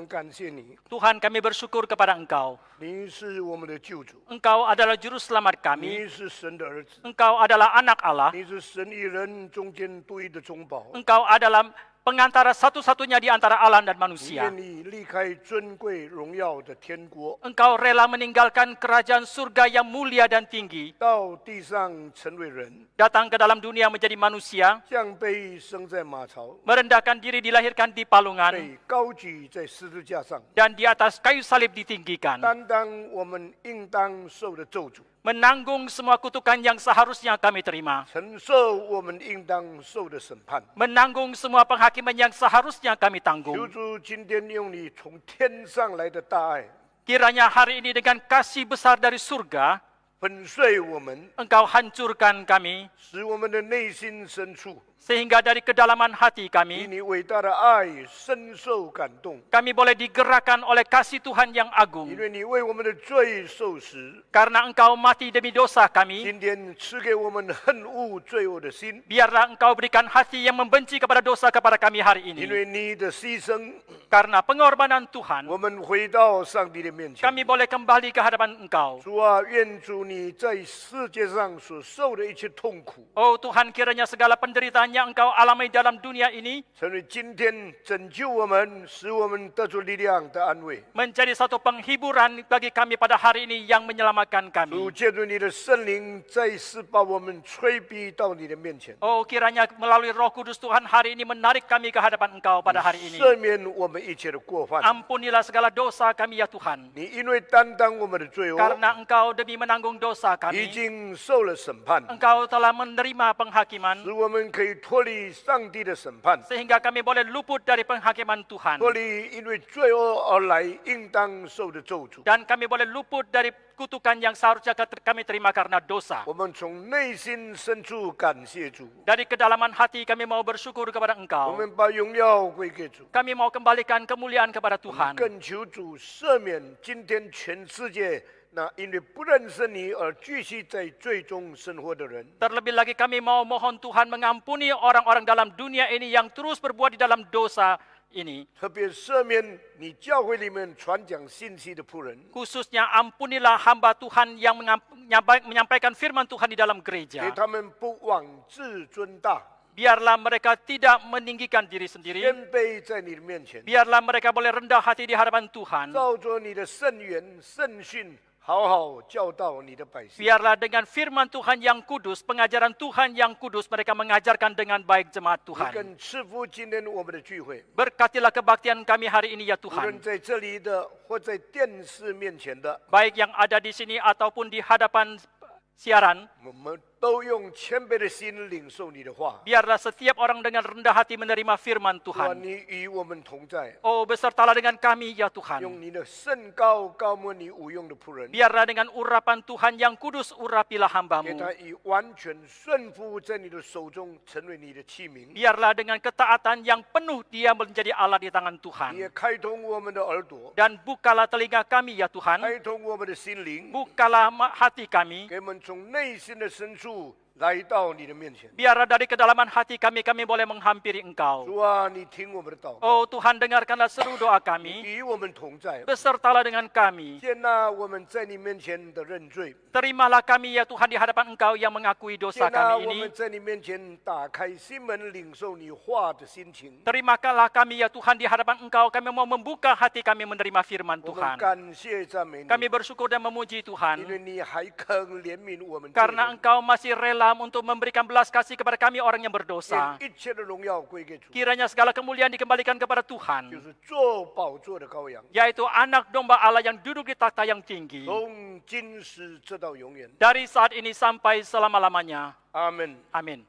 感谢你， Tuhan, kami bersyukur kepada Engkau. 你是我们的救主， Engkau adalah juru selamat kami. 你是神的儿子， Engkau adalah anak Allah. 你是神与人中间独一的中保。 Engkau adalah pengantara satu-satunya di antara Allah dan 你 manusia. 愿意离开尊贵荣耀的天国， Engkau rela meninggalkan kerajaan surga yang mulia dan tinggi, 到地上成为人， datang ke dalam dunia menjadi manusia, 像被生在马槽， merendahkan diri dilahirkan di palungan, 被高举在十字架上， dan di atas kayu salib ditinggikan, 担当我们应当受的咒诅， menanggung semua kutukan yang seharusnya kami terima, 承受我们应当受的审判。 menanggung semua penghakiman yang seharusnya kami 求 tanggung. 主今天用你从天上来的大爱 Kiranya hari ini dengan kasih besar dari surga, 粉碎我们， Engkau hancurkan kami, 使我们的内心深处 sehingga dari kedalaman hati 以 kami, 你伟大的爱深受感动， kami boleh digerakkan oleh kasih Tuhan yang 因 agung. 为你为我们的罪受死。 Karena Engkau mati demi dosa kami, 今天赐给我们恨恶罪恶的心， biarlah Engkau berikan hati yang membenci kepada dosa kepada kami hari 因 ini. 为你的牺牲， Karena pengorbanan Tuhan, 我们回到上帝的面前。 kami boleh kembali ke hadapan Engkau. 主啊，愿主你在世界上所受的一切痛苦， Oh Tuhan, kiranya segala penderitaan yang Engkau alami dalam dunia ini 成为今天拯救我们、使我们得出力量的安慰。 menjadi satu penghiburan bagi kami pada hari ini yang menyelamatkan 主 kami. 借着你的圣灵，再次把我们催逼到你的面前， Oh kiranya melalui Roh Kudus Tuhan hari ini menarik kami ke hadapan Engkau pada hari ini. 赦免我们一切的过犯。 Ampunilah segala dosa kami ya Tuhan. 你因为担当我们的罪恶， Karena Engkau demi menanggung dosa 已 kami, 经受了审判， Engkau telah menerima penghakiman, 使我们可以脱离上帝的审判， sehingga kami boleh luput dari penghakiman Tuhan. 脱离因为罪恶而来应当受的咒诅。 Dan kami boleh luput dari kutukan yang seharusnya kami terima karena dosa. 我们从内心深处感谢主， Dari kedalaman hati kami mau bersyukur kepada 我 Engkau. 们把荣耀归给主， Kami mau kembalikan kemuliaan kepada 我们 Tuhan. 更求主赦免今天全世界那因为不认识你而继续在罪中生活的人。 Terlebih lagi kami mau mohon Tuhan mengampuni orang-orang dalam dunia ini yang terus berbuat di dalam dosa ini. 特别赦免你教会里面传讲信息的仆人， Khususnya ampunilah hamba Tuhan yang menyampaikan firman Tuhan di dalam 给 gereja. 他们不妄自尊大， Biarlah mereka tidak meninggikan diri sendiri. 谦卑在你的面前， Biarlah mereka boleh rendah hati di hadapan Tuhan. 照着你的圣言圣训，好好教导你的百姓。 Biarlah dengan firman Tuhan yang kudus, pengajaran Tuhan yang kudus, mereka mengajarkan dengan baik jemaat 你 Tuhan. 更赐福今天我们的聚会， Berkatilah kebaktian kami hari ini ya 无论 Tuhan. 在这里的或在电视面前的， Baik yang ada di sini ataupun di hadapan siaran. 我们都用谦卑的心领受你的话。 Biarlah setiap orang dengan rendah hati menerima firman 主啊， Tuhan. 你与我们同在， Oh besertalah dengan kami ya 用 Tuhan. 你的圣高高摸你无用的仆人， Biarlah dengan urapan Tuhan yang kudus urapilah 给 hambamu. 他以完全顺服在你的手中，成为你的器皿。 Biarlah dengan ketaatan yang penuh dia menjadi Allah di tangan 你 Tuhan. 也开通我们的耳朵， Dan bukalah telinga kami ya Tuhan. 开通我们的心灵， Bukalah hati kami. 给我们从内心的深处来到你的面前。 Biarlah dari kedalaman hati kami boleh menghampiri Engkau. 主啊，你听我们的祷告， Oh Tuhan, dengarkanlah seru doa 你 kami. 与我们同在， Besertalah dengan kami. 接纳我们在你面前的认罪， Terimalah kami ya Tuhan di hadapan Engkau yang mengakui 接 dosa 纳 kami 我 ini. 们在你面前打开心门，领受你话的心情。 Terimalah kami ya Tuhan di hadapan Engkau. Kami mau membuka hati kami menerima firman 我们 Tuhan. 感谢赞美你， Kami bersyukur dan memuji 因 Tuhan. 为你还肯怜悯我们罪 Karena 人， Engkau masih rela untuk memberikan belas kasih kepada kami orang yang berdosa. 愿一切的荣耀归给主， Kiranya segala kemuliaan dikembalikan kepada 就 Tuhan. 是做宝座的羔羊， Yaitu anak domba Allah yang duduk di takhta yang tinggi. 从今时直到永远。 Dari saat ini sampai selama-lamanya. 阿门。 Amin.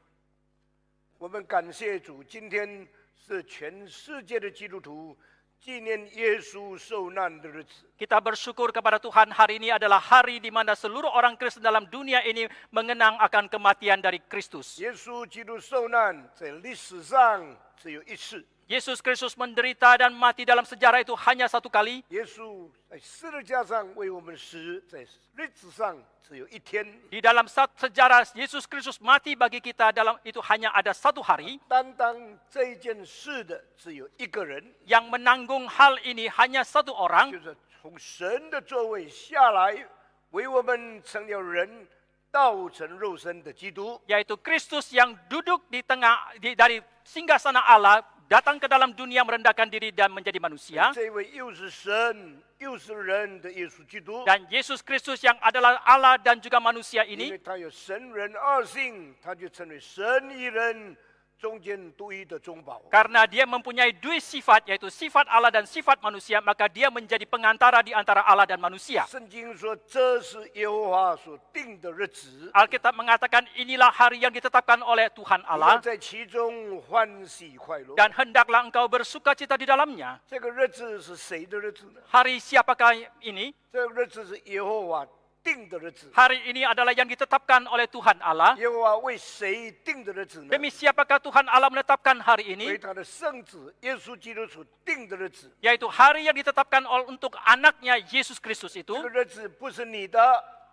我们感谢主，今天是全世界的基督徒纪念耶稣受难的日子。 Kita bersyukur kepada Tuhan, hari ini adalah hari di mana seluruh orang Kristen dalam dunia ini mengenang akan kematian dari Kristus. 耶稣基督受难在历史上只有一次， Yesus Kristus menderita dan mati dalam sejarah itu hanya satu kali. 耶稣在十字架上为我们死，在日子上只有一天。 Di dalam sejarah Yesus Kristus mati bagi kita dalam itu hanya ada satu hari. 担当这一件事的只有一个人， Yang menanggung hal ini hanya satu orang, 就是从神的座位下来，为我们成了人，道成肉身的基督。 yaitu Kristus yang duduk di tengah dari singgasana Allah, datang ke dalam dunia merendahkan diri dan menjadi manusia. 这位又是神又是人的耶稣基督， Dan Yesus Kristus yang adalah Allah dan juga manusia 因 ini, 为他有神人二性，他就成为神一人中间独一的中保。 karena dia mempunyai dua sifat, yaitu sifat Allah dan sifat manusia, maka dia menjadi pengantara di antara Allah dan manusia. 圣经说这是耶和华所定的日子， Alkitab mengatakan inilah hari yang ditetapkan oleh Tuhan 你要 Allah 在其中欢喜快乐。 dan hendaklah engkau bersuka cita di dalamnya. 这个日子是谁的日子呢？ Hari siapakah ini? 这个日子是耶和华定的日子。 Hari ini adalah yang ditetapkan oleh Tuhan Allah. 耶和华为谁定的日子呢？ Demi siapakah Tuhan Allah menetapkan hari 为 ini? 他的圣子耶稣基督所定的日子。 Yaitu hari yang ditetapkan untuk anaknya Yesus Kristus 这 itu. 个日子不是你的，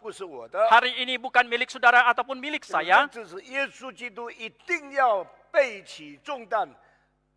不是我的， Hari ini bukan milik saudara ataupun milik 这个 saya. 日子是耶稣基督一定要背起重担，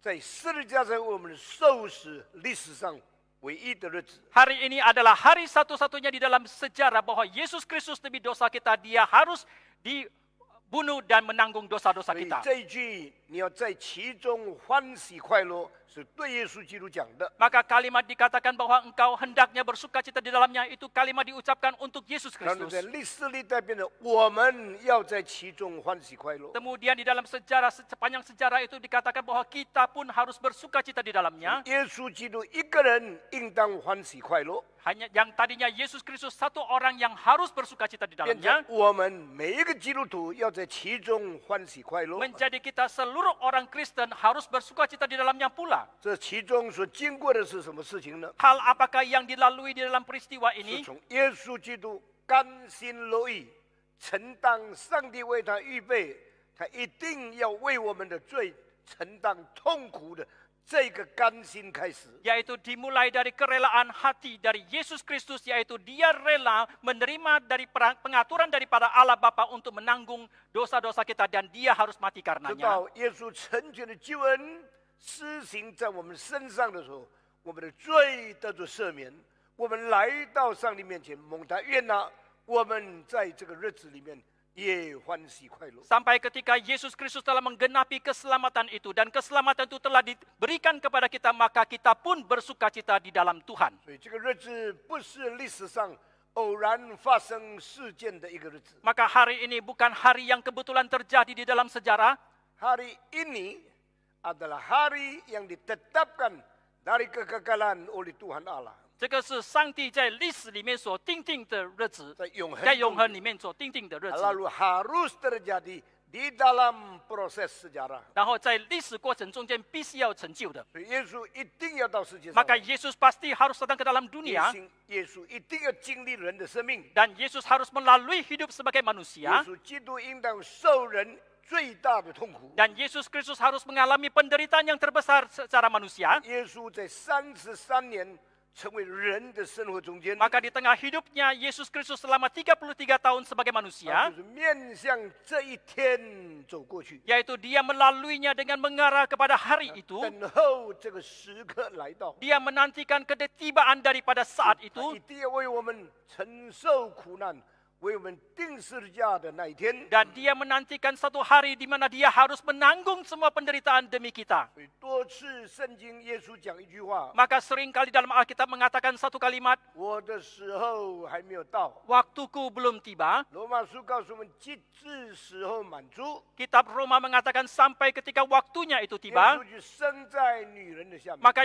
在十字架上为我们受死历史上唯一的日子。 Hari ini adalah hari satu-satunya di dalam sejarah bahwa Yesus Kristus demi dosa kita, dia harus dibunuh dan menanggung dosa-dosa 所以 kita. 这一句你要在其中欢喜快乐，是对耶稣基督讲的。 Maka kalimat dikatakan bahwa engkau hendaknya bersuka cita di dalamnya, itu kalimat diucapkan untuk Yesus 然后在 Kristus. 历史历代变得我们要在其中欢喜快乐。 Kemudian di dalam sejarah, sepanjang sejarah itu dikatakan bahwa kita pun harus bersuka cita di dalamnya. 耶稣基督一个人应当欢喜快乐， Hanya yang tadinya Yesus Kristus satu orang yang harus bersuka cita di 变 dalamnya, 成我们每一个基督徒要在其中欢喜快乐。 menjadi kita seluruh orang Kristen harus bersuka cita di dalamnya pula. 这其中所经过的是什么事情呢？ Hal apakah yang dilalui di dalam peristiwa 是 ini? 从耶稣基督甘心乐意承担上帝为他预备，他一定要为我们的罪承担痛苦的这个甘心开始。 Yaitu dimulai dari kerelaan hati dari Yesus Kristus, yaitu dia rela menerima dari pengaturan daripada Allah Bapa untuk menanggung dosa-dosa kita dan dia harus mati 直 karenanya. 到耶稣成全的救恩施行在我们身上的时候，我们的罪得着赦免，我们来到上帝面前蒙他悦纳，我们在这个日子里面也欢喜快乐。 Sampai ketika Yesus Kristus telah menggenapi keselamatan itu dan keselamatan itu telah diberikan kepada kita, maka kita pun bersuka cita di dalam Tuhan. 所以这个日子不是历史上偶然发生事件的一个日子。 Maka hari ini bukan hari yang kebetulan terjadi di dalam sejarah. Hari ini adalah hari yang ditetapkan dari kekekalan oleh Tuhan Allah. 这个是上帝在历史里面所定定的日子，在永恒在永恒中里面所定定的日子。 lalu harus terjadi di dalam proses sejarah. 然后在历史过程中间必须要成就的。 所以耶稣一定要到世界上 Maka 来， Yesus pasti harus datang ke dalam dunia 耶稣一定要经历人的生命。 dan Yesus harus melalui hidup sebagai 耶 manusia 稣基督应当受人最大的痛苦。 dan Yesus Kristus harus mengalami penderitaan yang terbesar secara manusia. 耶稣在33年成为人的生活中间， Maka di tengah hidupnya Yesus Kristus selama 33 tahun sebagai 他 manusia, 就是面向这一天走过去， yaitu dia melaluinya dengan mengarah kepada hari itu. 等候这个时刻来到。 Dia menantikan ketibaan daripada saat 他 itu 一定要为我们承受苦难，为我们定十字架的那一天。 dan dia menantikan satu hari di mana dia harus menanggung semua penderitaan demi kita. 所以多次圣经耶稣讲一句话： Maka seringkali dalam Alkitab mengatakan satu kalimat, 我的时候还没有到。 waktuku belum tiba. 罗马书告诉我们，直至时候满足， Kitab Roma mengatakan sampai ketika waktunya itu 耶 tiba, 稣就生在女人的下面。 maka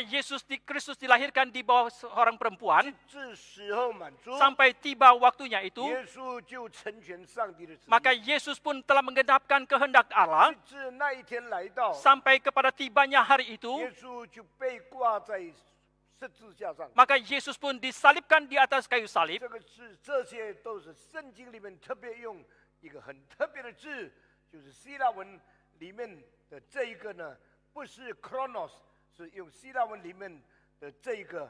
Kristus dilahirkan di bawah seorang perempuan. 至时候满足， Sampai tiba waktunya itu, 耶稣就成全上帝的旨意。 maka Yesus pun telah menggenapkan kehendak Allah. 直至那一天来到， Sampai kepada tibanya hari itu, 耶稣就被挂在十字架上。 maka Yesus pun disalibkan di atas kayu salib. 这些都是圣经里面特别用一个很特别的字，就是希腊文里面的这一个呢，不是 chronos，是用希腊文里面的这一个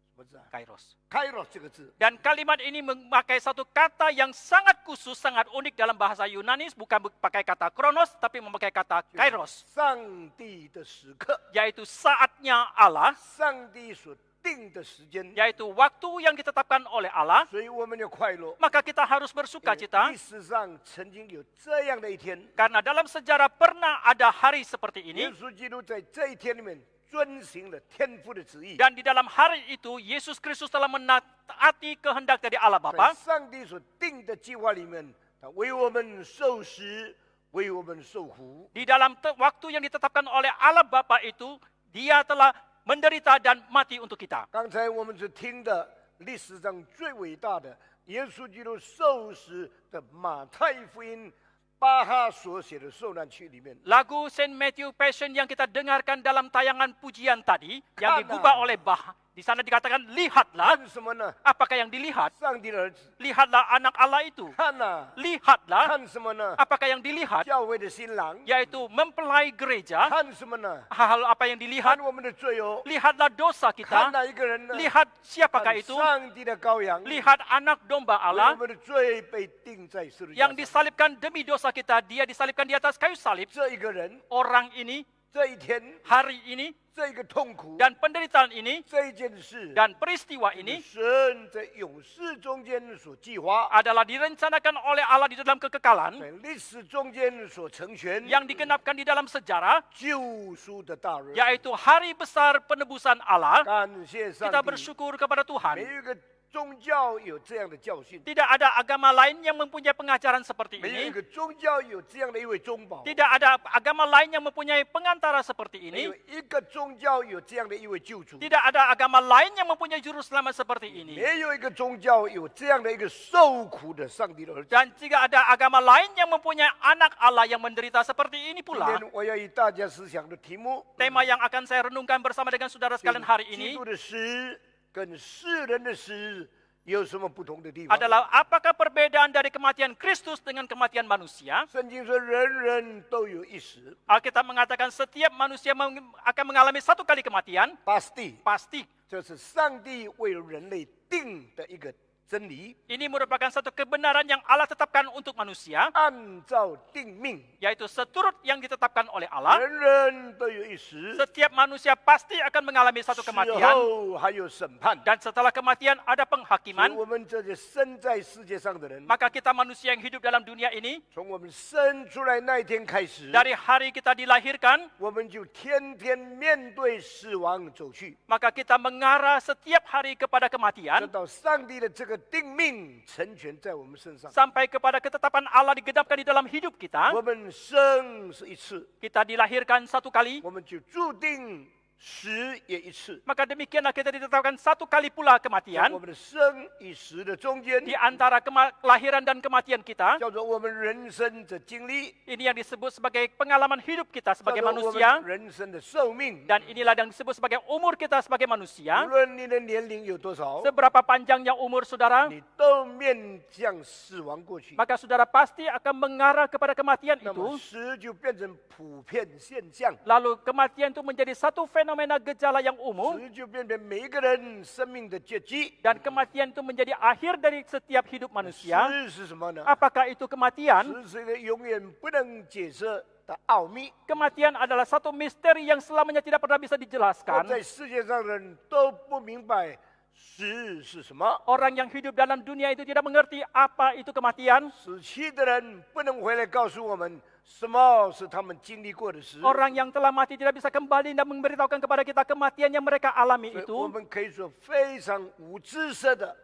什么字啊 Kairos. ？kairos 这个字。 Dan kalimat ini memakai satu kata yang sangat khusus, sangat unik dalam bahasa Yunani, bukan pakai kata kronos, tapi memakai kata kairos, 上帝的时刻， yaitu saatnya Allah, 上帝所定的时间， yaitu waktu yang ditetapkan oleh Allah. 所以我们要快乐。 Maka kita harus bersuka 历 cita, 史上曾经有这样的一天， karena dalam sejarah pernah ada hari seperti 耶 ini, 稣基督在这一天里面遵行了天父的旨意， dan di dalam hari itu Yesus Kristus telah menaati kehendak dari Allah 在 Bapa. 上帝所定的计划里面，他为我们受死，为我们受苦。 Di dalam waktu yang ditetapkan oleh Allah Bapa itu, Dia telah menderita dan mati untuk kita. 刚才我们所听的历史上最伟大的耶稣基督受死的马太福音巴哈所写的受难曲里面， Lagu Saint Matthew Passion yang kita dengarkan dalam tayangan pujian tadi, yang Karena- digubah oleh Bah, di sana dikatakan, lihatlah. 看什么呢？ Apakah yang dilihat? 上帝的儿子。 Lihatlah anak Allah itu. 看呐、 Lihatlah. 看什么呢？ Apakah yang dilihat? 教会的新郎。 Yaitu mempelai gereja. 看什么呢？ Hal apa yang dilihat? 看我们的罪哦。 Lihatlah dosa 看 kita. 哪一个人呢？ Lihat siapakah 看 itu? 上帝的羔羊。 Lihat anak domba 为我 Allah 们的罪被钉在十字架 yang 上。 disalibkan demi dosa kita. Dia disalibkan di atas kayu salib. 这一个人， Orang ini, 这一天， hari ini, 这一个痛苦， dan penderitaan ini, 这一件事， dan peristiwa ini 神在永世中间所计划， adalah direncanakan oleh Allah di dalam kekekalan 在历史中间所成全， yang digenapkan di dalam sejarah, 救赎的大日。 yaitu hari besar penebusan Allah. 感谢上 Kita 帝， bersyukur kepada 没 Tuhan. 有一个宗教有这样的教训， Tidak ada agama lain yang mempunyai pengajaran seperti 没有一 ini. 个宗教有这样的一位中保， Tidak ada agama lain yang mempunyai pengantara seperti 没有 ini. 一个宗教有这样的一位救主， Tidak ada agama lain yang mempunyai juru selamat seperti ini. 没有一个宗教有这样的一个受苦的上帝的儿子。 Dan jika ada agama lain yang mempunyai anak Allah yang menderita seperti ini 今 pula, 天我要以大家思想的题目， tema yang akan saya renungkan bersama dengan saudara sekalian hari 基 ini 督的死跟世人的死有什么不同的地方？ adalah apakah perbedaan dari kematian Kristus dengan kematian manusia? 圣经说人人都有一死， Alkitab mengatakan setiap manusia akan mengalami satu kali kematian, pasti， pasti. 这是上帝为人类定的一个真理， Ini merupakan satu kebenaran yang Allah tetapkan untuk manusia, 按照定命， yaitu seturut yang ditetapkan oleh Allah. 人人都有一死， Setiap manusia pasti akan mengalami satu 死 kematian, 后还有审判。 dan setelah kematian ada 所以 penghakiman. 我们这些生在世界上的人， Maka kita manusia yang hidup dalam dunia ini, 从我们生出来那一天开始， dari hari kita dilahirkan, 我们就天天面对死亡走去， maka kita mengarah setiap hari kepada 直 kematian, 到上帝的这个定命成全在我们身上。 sampai kepada ketetapan Allah digenapkan di dalam hidup kita. 我们生是一次， Kita dilahirkan satu kali, 我们就注定死也一次。 maka demikianlah kita ditetapkan satu kali pula 在 kematian. 我们的生与死的中间， Di antara kelahiran dan kematian kita, 叫做我们人生的经历， ini yang disebut sebagai pengalaman hidup kita 叫 sebagai 做我 manusia, 们人生的寿命。 dan inilah yang disebut sebagai umur kita sebagai 无 manusia. 论你的年龄有多少， Seberapa panjangnya umur saudara, 你都面向死亡过去。 maka saudara pasti akan mengarah kepada kematian 那么 itu. 死就变成普遍现象， Lalu kematian itu menjadi satu fenomena gejala yang umum, 死就变成每一个人生命的结局。 dan kematian itu menjadi akhir dari setiap hidup manusia. 死是什么呢？ Apakah itu kematian? 死是一个永远不能解释的奥秘。 Kematian adalah satu misteri yang selamanya tidak pernah bisa 我 dijelaskan. 在世界上的人都不明白死是什么。 Orang yang hidup dalam dunia itu tidak mengerti apa itu kematian. 死去的人不能回来告诉我们什么是他们经历过的事。 Orang yang telah mati tidak bisa kembali dan memberitahukan kepada kita kematian yang mereka alami 所以 itu. 我们可以说非常无知识的、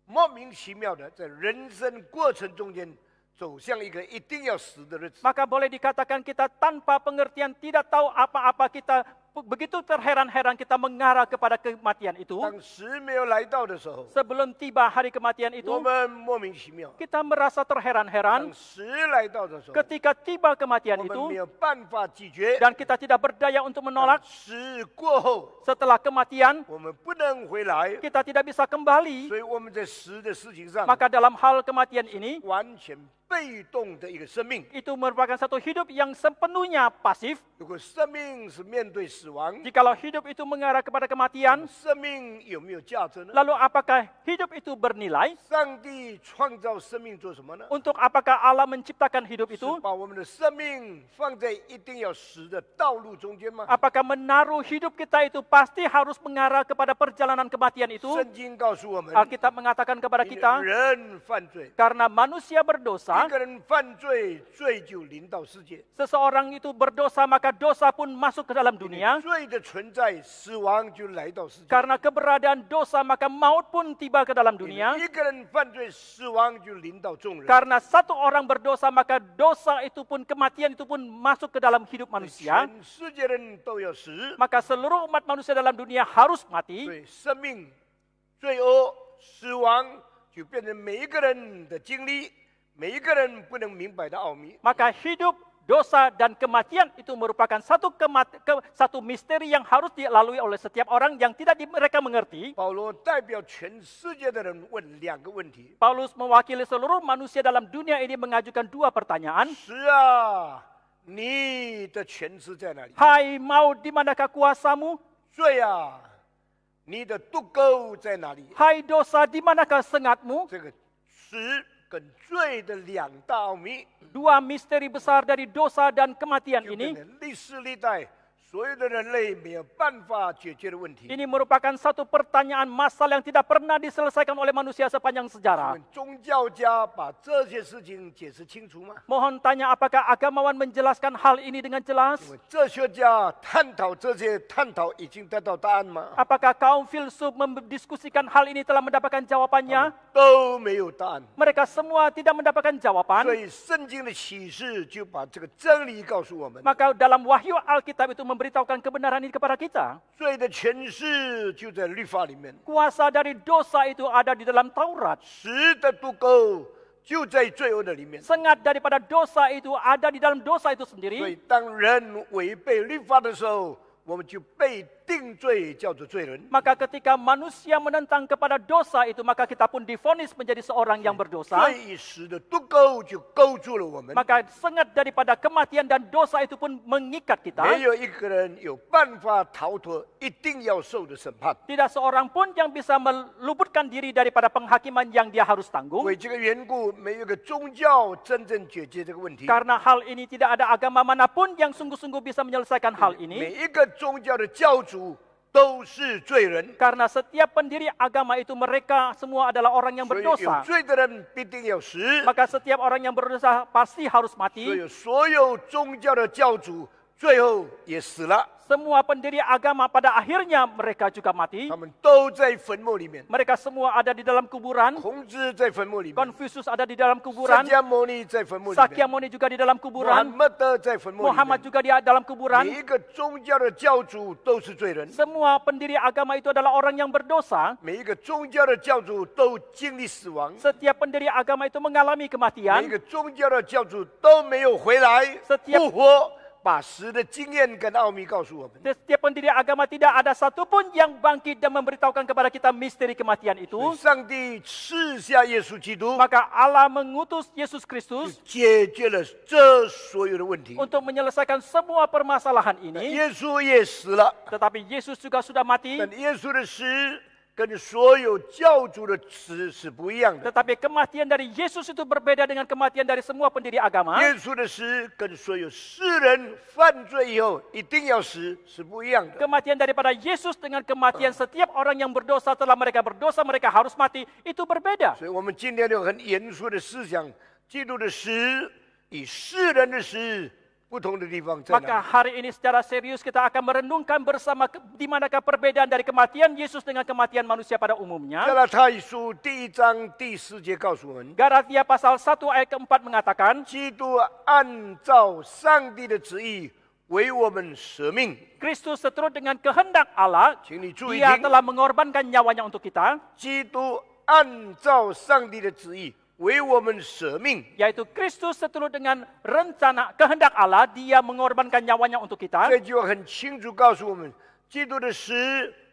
莫名其妙的，在人生过程中间走向一个一定要死的日子。 Maka boleh dikatakan kita tanpa pengertian tidak tahu apa-apa, kita begitu terheran-heran kita mengarah kepada kematian itu. 当死没有来到的时候， Sebelum tiba hari kematian 我 itu, 们莫名其妙； kita merasa 当 terheran-heran. 死来到的时候， Ketika tiba kematian 我们 itu 没有办法拒绝。 dan kita tidak berdaya untuk 当 menolak, 死过后， setelah kematian 我们不能回来， kita tidak bisa kembali. 所以我们在死的事情上 Maka dalam hal kematian ini 完全被动的一个生命。 itu merupakan satu hidup yang sepenuhnya pasif. 如果生命是面对死亡， Jikalau hidup itu mengarah kepada kematian, 生命有没有价值呢？ lalu apakah hidup itu bernilai? 上帝创造生命做什么呢？ Untuk apakah Allah menciptakan hidup 是 itu? 把我们的生命放在一定要死的道路中间吗？ Apakah menaruh hidup kita itu pasti harus mengarah kepada perjalanan kematian itu? 圣经告诉我们， Alkitab mengatakan kepada 因为 kita, 人犯罪， karena manusia berdosa, 一个人犯罪，罪就临到世界。 seseorang itu berdosa maka dosa pun masuk ke dalam 因为 dunia. 罪的存在，死亡就来到世界。 Karena keberadaan dosa maka maut pun tiba ke dalam 因 dunia. 为一个人犯罪，死亡就临到众人。 Karena satu orang berdosa maka dosa itu pun, kematian itu pun masuk ke dalam hidup manusia. 全世界人都要死， Maka seluruh umat manusia dalam dunia harus mati. 对生命、罪恶、死亡就变成每一个人的经历，每一个人不能明白的奥秘。 Maka hidup, dosa, dan kematian itu merupakan satu misteri yang harus dilalui oleh setiap orang yang tidak mereka mengerti. 保罗代表全世界的人问两个问题： Paulus mewakili seluruh manusia dalam dunia ini mengajukan dua pertanyaan. 是啊，你的权势在哪里？ Hai maut, di manakah kuasamu? 罪啊，你的毒钩在哪里？ Hai dosa, di manakah sengatmu? 这个死跟罪的两大奥秘， Dua misteri besar dari dosa dan kematian 就变 ini, 成历史历代所有的人类没有办法解决的问题。 ini merupakan satu pertanyaan masal yang tidak pernah diselesaikan oleh manusia sepanjang 我 sejarah. 们宗教家把这些事情解释清楚吗？ Mohon tanya apakah agamawan menjelaskan hal ini dengan jelas? 因为哲学家探讨这些探讨已经得到答案吗？ Apakah kaum filsuf mendiskusikan hal ini telah mendapatkan jawabannya? 都没有答案。 Mereka semua tidak mendapatkan 所 jawaban. 以圣经的启示就把这个真理告诉我们： Maka dalam wahyu Alkitab itu memberitahukan kebenaran ini kepada kita. 罪的权势就在律法里面， Kuasa dari dosa itu ada di dalam Taurat. 死的毒钩就在罪恶的里面。 Sengat daripada dosa itu ada di dalam dosa itu 所以 sendiri. 当人违背律法的时候，我们就被定罪，叫做罪人。 Maka ketika manusia menentang kepada dosa itu, maka kita pun divonis menjadi seorang yang berdosa. 罪与死的毒钩就勾住了我们， Maka sengat daripada kematian dan dosa itu pun mengikat kita. 没有一个人有办法逃脱一定要受的审判。 Tidak seorang pun yang bisa meluputkan diri daripada penghakiman yang dia harus tanggung. 为这个缘故，没有一个宗教真正解决这个问题。 Karena hal ini tidak ada agama manapun yang sungguh-sungguh bisa menyelesaikan hal 每 ini. 一个宗教的教主都是罪人， Karena setiap pendiri agama itu mereka semua adalah orang yang 所以有 berdosa. 罪的人必定要死。 Maka setiap orang yang berdosa pasti harus 所 mati. 以所有宗教的教主最后也死了， Semua pendiri agama pada akhirnya mereka juga mati. 他们都在坟墓里面。 Mereka semua ada di dalam kuburan. 孔子在坟墓里面， Konfusius ada di dalam 释 kuburan. 迦牟尼在坟墓里面， Sakyamuni juga di dalam 穆罕 kuburan. 默德在坟墓里 Muhammad 面。 juga di dalam kuburan. 每一个宗教的教主都是罪人， Semua pendiri agama itu adalah orang yang berdosa. 每一个宗教的教主都经历死亡， Setiap pendiri agama itu mengalami 每一 kematian. 个宗教的教主都没有回来 Setiap- 复活，把死的经验跟奥秘告诉我们。 Setiap pendiri agama tidak ada satupun yang bangkit dan memberitahukan kepada kita misteri kematian itu. 上帝赐下耶稣基督， Maka Allah mengutus Yesus Kristus 解决了这所有的问题。 untuk menyelesaikan semua permasalahan ini. 耶稣也死了， Tetapi Yesus juga sudah mati. 但耶稣的死跟所有教主的死是不一样的。 Tetapi kematian dari Yesus itu berbeda dengan kematian dari semua pendiri agama. 耶稣的死跟所有世人犯罪以后一定要死是不一样的。 Kematian daripada Yesus dengan kematian setiap orang yang berdosa setelah mereka berdosa, mereka harus mati. Itu berbeda. 所以我们今天有很严肃的思想，基督的死与世人的死不同的地方在 Maka 哪里？ hari ini secara serius kita akan merenungkan bersama di manakah perbedaan dari kematian Yesus dengan kematian manusia pada 加 umumnya. 拉太书第1章第4节告诉我们， Galatia pasal 1 ayat keempat mengatakan, 基督按照上帝的旨意为我们舍命。 Kristus seturut dengan kehendak Allah, 请你注意 Dia 听， telah mengorbankan nyawanya untuk kita, 基督按照上帝的旨意为我们舍命。 yaitu Kristus seturut dengan rencana kehendak Allah, Dia mengorbankan nyawanya untuk kita. 这句话很清楚告诉我们，基督的死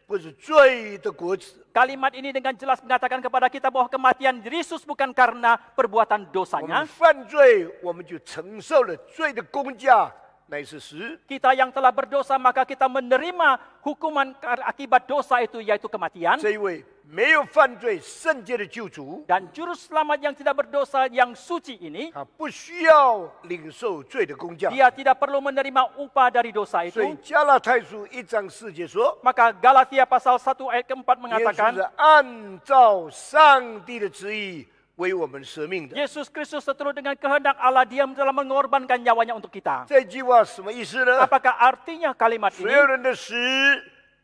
不是罪的果子。 Kalimat ini dengan jelas mengatakan kepada kita bahwa kematian Yesus bukan karena perbuatan 我们 dosanya. 犯罪，我们就承受了罪的工价，乃是死。 Kita yang telah berdosa maka kita menerima hukuman akibat dosa itu yaitu kematian. 这一位没有犯罪、圣洁的救主， Dan juru selamat yang tidak berdosa yang suci ini, 他不需要领受罪的工价。 dia tidak perlu menerima upah dari dosa 所以 itu. 加拉太书1章4节说， Maka Galatia pasal 1 ayat keempat 耶稣 mengatakan, 是按照上帝的旨意为我们舍命的。 Yesus Kristus seturut dengan kehendak Allah, dia telah mengorbankan nyawanya untuk kita. 这句话什么意思呢？ Apakah artinya kalimat 所 ini? 有人的死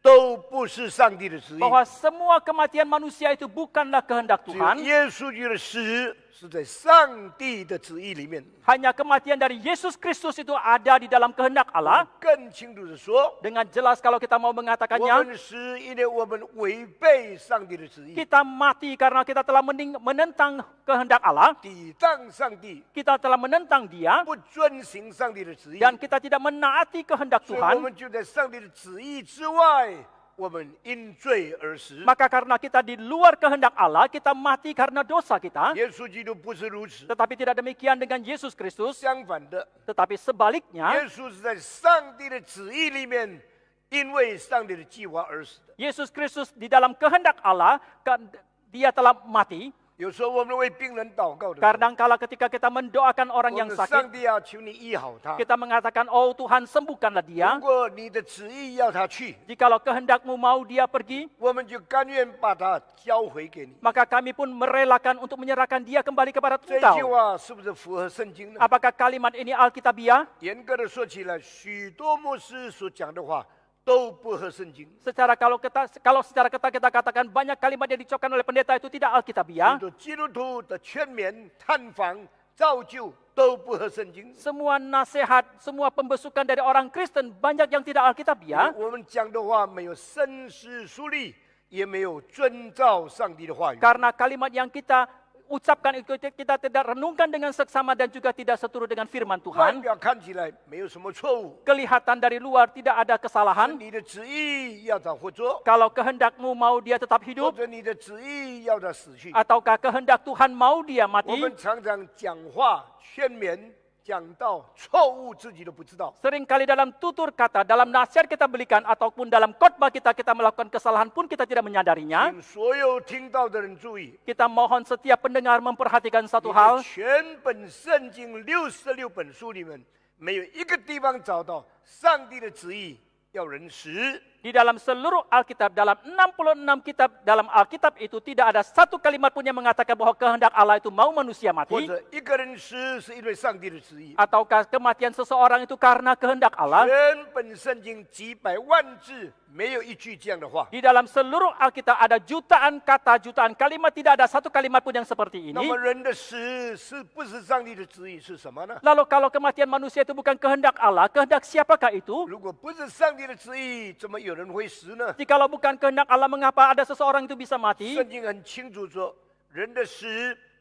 都不是上帝的旨意， Bahwa semua kematian manusia itu bukanlah kehendak 只有 Tuhan. 耶稣基督的死是在上帝的旨意里面。 Hanya kematian dari Yesus Kristus itu ada di dalam kehendak Allah. 更清楚的说， Dengan jelas kalau kita mau 我 mengatakannya, 们死，因为我们违背上帝的旨意， kita mati karena kita telah menentang kehendak Allah. 抵挡上帝， Kita telah menentang dia 不遵行上帝的旨意， dan kita tidak menaati kehendak 所以我 Tuhan. 们就在上帝的旨意之外，我们因罪而死。 Maka karena kita di luar kehendak Allah, kita mati karena dosa kita. 耶稣基督不是如此， Tetapi tidak demikian dengan Yesus Kristus. 相反的， Tetapi sebaliknya, 耶稣是在上帝的旨意里面，因为上帝的计划而死的。 Yesus Kristus di dalam kehendak Allah, dia telah mati. 有时候我们为病人祷告的时候， Kadangkala ketika kita mendoakan orang 我 yang 们 sakit, 上帝要求你医好他。 kita mengatakan, oh Tuhan sembuhkanlah 如 dia. 果你的旨意要他去， Jikalau kehendakmu mau dia pergi, 我们就甘愿把他交回给你。 maka kami pun merelakan untuk menyerahkan dia kembali kepada 这句 engkau. 话是不是符合圣经呢？ Apakah kalimat ini Alkitabiah? 严格的说起来，许多牧师所讲的话都不合圣经。 Kalau secara ketat kita katakan banyak kalimat yang diucapkan oleh pendeta itu tidak 许 Alkitabiah. 多基督徒的劝勉、探访、造就都不合圣经。 Semua nasihat, semua pembesukan dari orang Kristen banyak yang tidak Alkitabiah. 我们讲的话没有深思熟虑，也没有遵照上帝的话语。 Karena kalimat yang kita ucapkan itu kita tidak renungkan dengan seksama dan juga tidak seturut dengan firman 外 Tuhan. 表看起来没有什么错误， Kelihatan dari luar tidak ada kesalahan. 你的旨意要他活着， Kalau kehendakmu mau dia tetap 或 hidup, 者你的旨意要他死去。 ataukah kehendak Tuhan mau dia 我 mati. 们常常讲话劝勉，讲到错误自己都不知道。 Seringkali dalam tutur kata, dalam nasihat kita berikan ataupun dalam khotbah kita melakukan kesalahan pun kita tidak menyadarinya. 请所有听到的人注意， Kita mohon setiap pendengar memperhatikan 你 satu 的 hal. 全本圣经66本书里面，没有一个地方找到上帝的旨意要人死。 Di dalam seluruh Alkitab, dalam 66 kitab dalam Alkitab itu tidak ada satu kalimat pun yang mengatakan bahwa kehendak Allah itu mau manusia 或 mati. 者一个人死是因为上帝的旨意。 Ataukah kematian seseorang itu karena kehendak Allah. 全本圣经几百万字，没有一句这样的话。 Di dalam seluruh Alkitab ada jutaan kata, jutaan kalimat, tidak ada satu kalimat pun yang seperti 那 ini. 么人的死是不是上帝的旨意是什么呢？ Lalu kalau kematian manusia itu bukan kehendak Allah, kehendak siapakah itu? 如果不是上帝的旨意，怎么有人会死呢？ Jikalau bukan kehendak Allah, mengapa ada seseorang itu bisa mati? 圣经很清楚说，人的死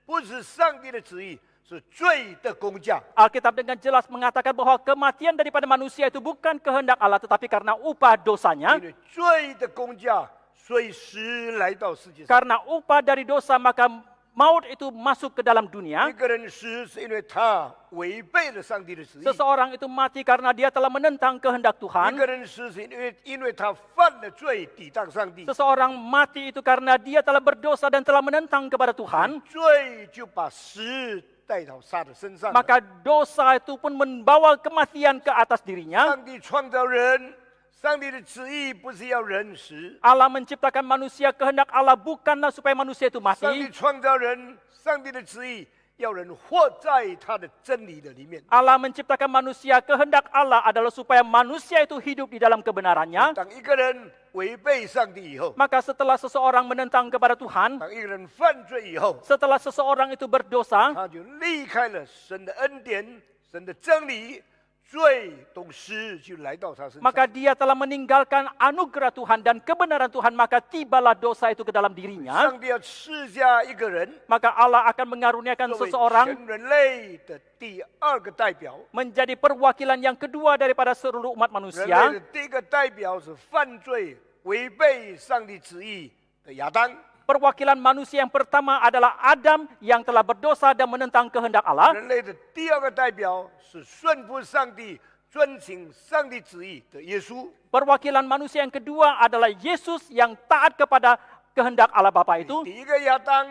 不是上帝的旨意，是罪的工价。 Alkitab dengan jelas mengatakan bahwa kematian daripada manusia itu bukan kehendak Allah, tetapi karena upah dosanya. 因为罪的工价，所以死来到世界上。 Karena upah dari dosa, maka maut itu masuk ke dalam 一 dunia. 个人死是因为他违背了上帝的旨意， Seseorang itu mati karena dia telah menentang kehendak 一 Tuhan. 个人死是因为他犯了罪，抵挡上帝， Seseorang mati itu karena dia telah berdosa dan telah menentang kepada Tuhan. 罪就把死带到他的身上了。 Maka dosa itu pun membawa kematian ke atas dirinya. 上帝创造人，上帝的旨意不是要人死， Allah menciptakan manusia, kehendak Allah bukanlah supaya manusia itu 上帝 mati. 创造人，上帝的旨意要人活在他的真理的里面。 Allah menciptakan manusia, kehendak Allah adalah supaya manusia itu hidup di dalam kebenarannya. 当一个人违背上帝以后， Maka setelah seseorang menentang kepada Tuhan, 当一个人犯罪以后， setelah seseorang itu berdosa, 他就离开了神的恩典、神的真理，罪同时就来到他身上。 maka dia telah meninggalkan anugerah Tuhan dan kebenaran Tuhan, maka tibalah dosa itu ke dalam dirinya. 上帝要赐下一个人， Maka Allah akan mengaruniakan 作为 seseorang 全人类的第二个代表。 menjadi perwakilan yang kedua daripada seluruh umat 人类 manusia. 的第一个代表是犯罪违背上帝旨意的亚当。 Perwakilan manusia yang pertama adalah Adam yang telah berdosa dan menentang kehendak Allah. 人类的第二个代表是顺服上帝、遵行上帝旨意的耶稣。 Perwakilan manusia yang kedua adalah Yesus yang taat kepada kehendak Allah Bapa itu. 第一个亚当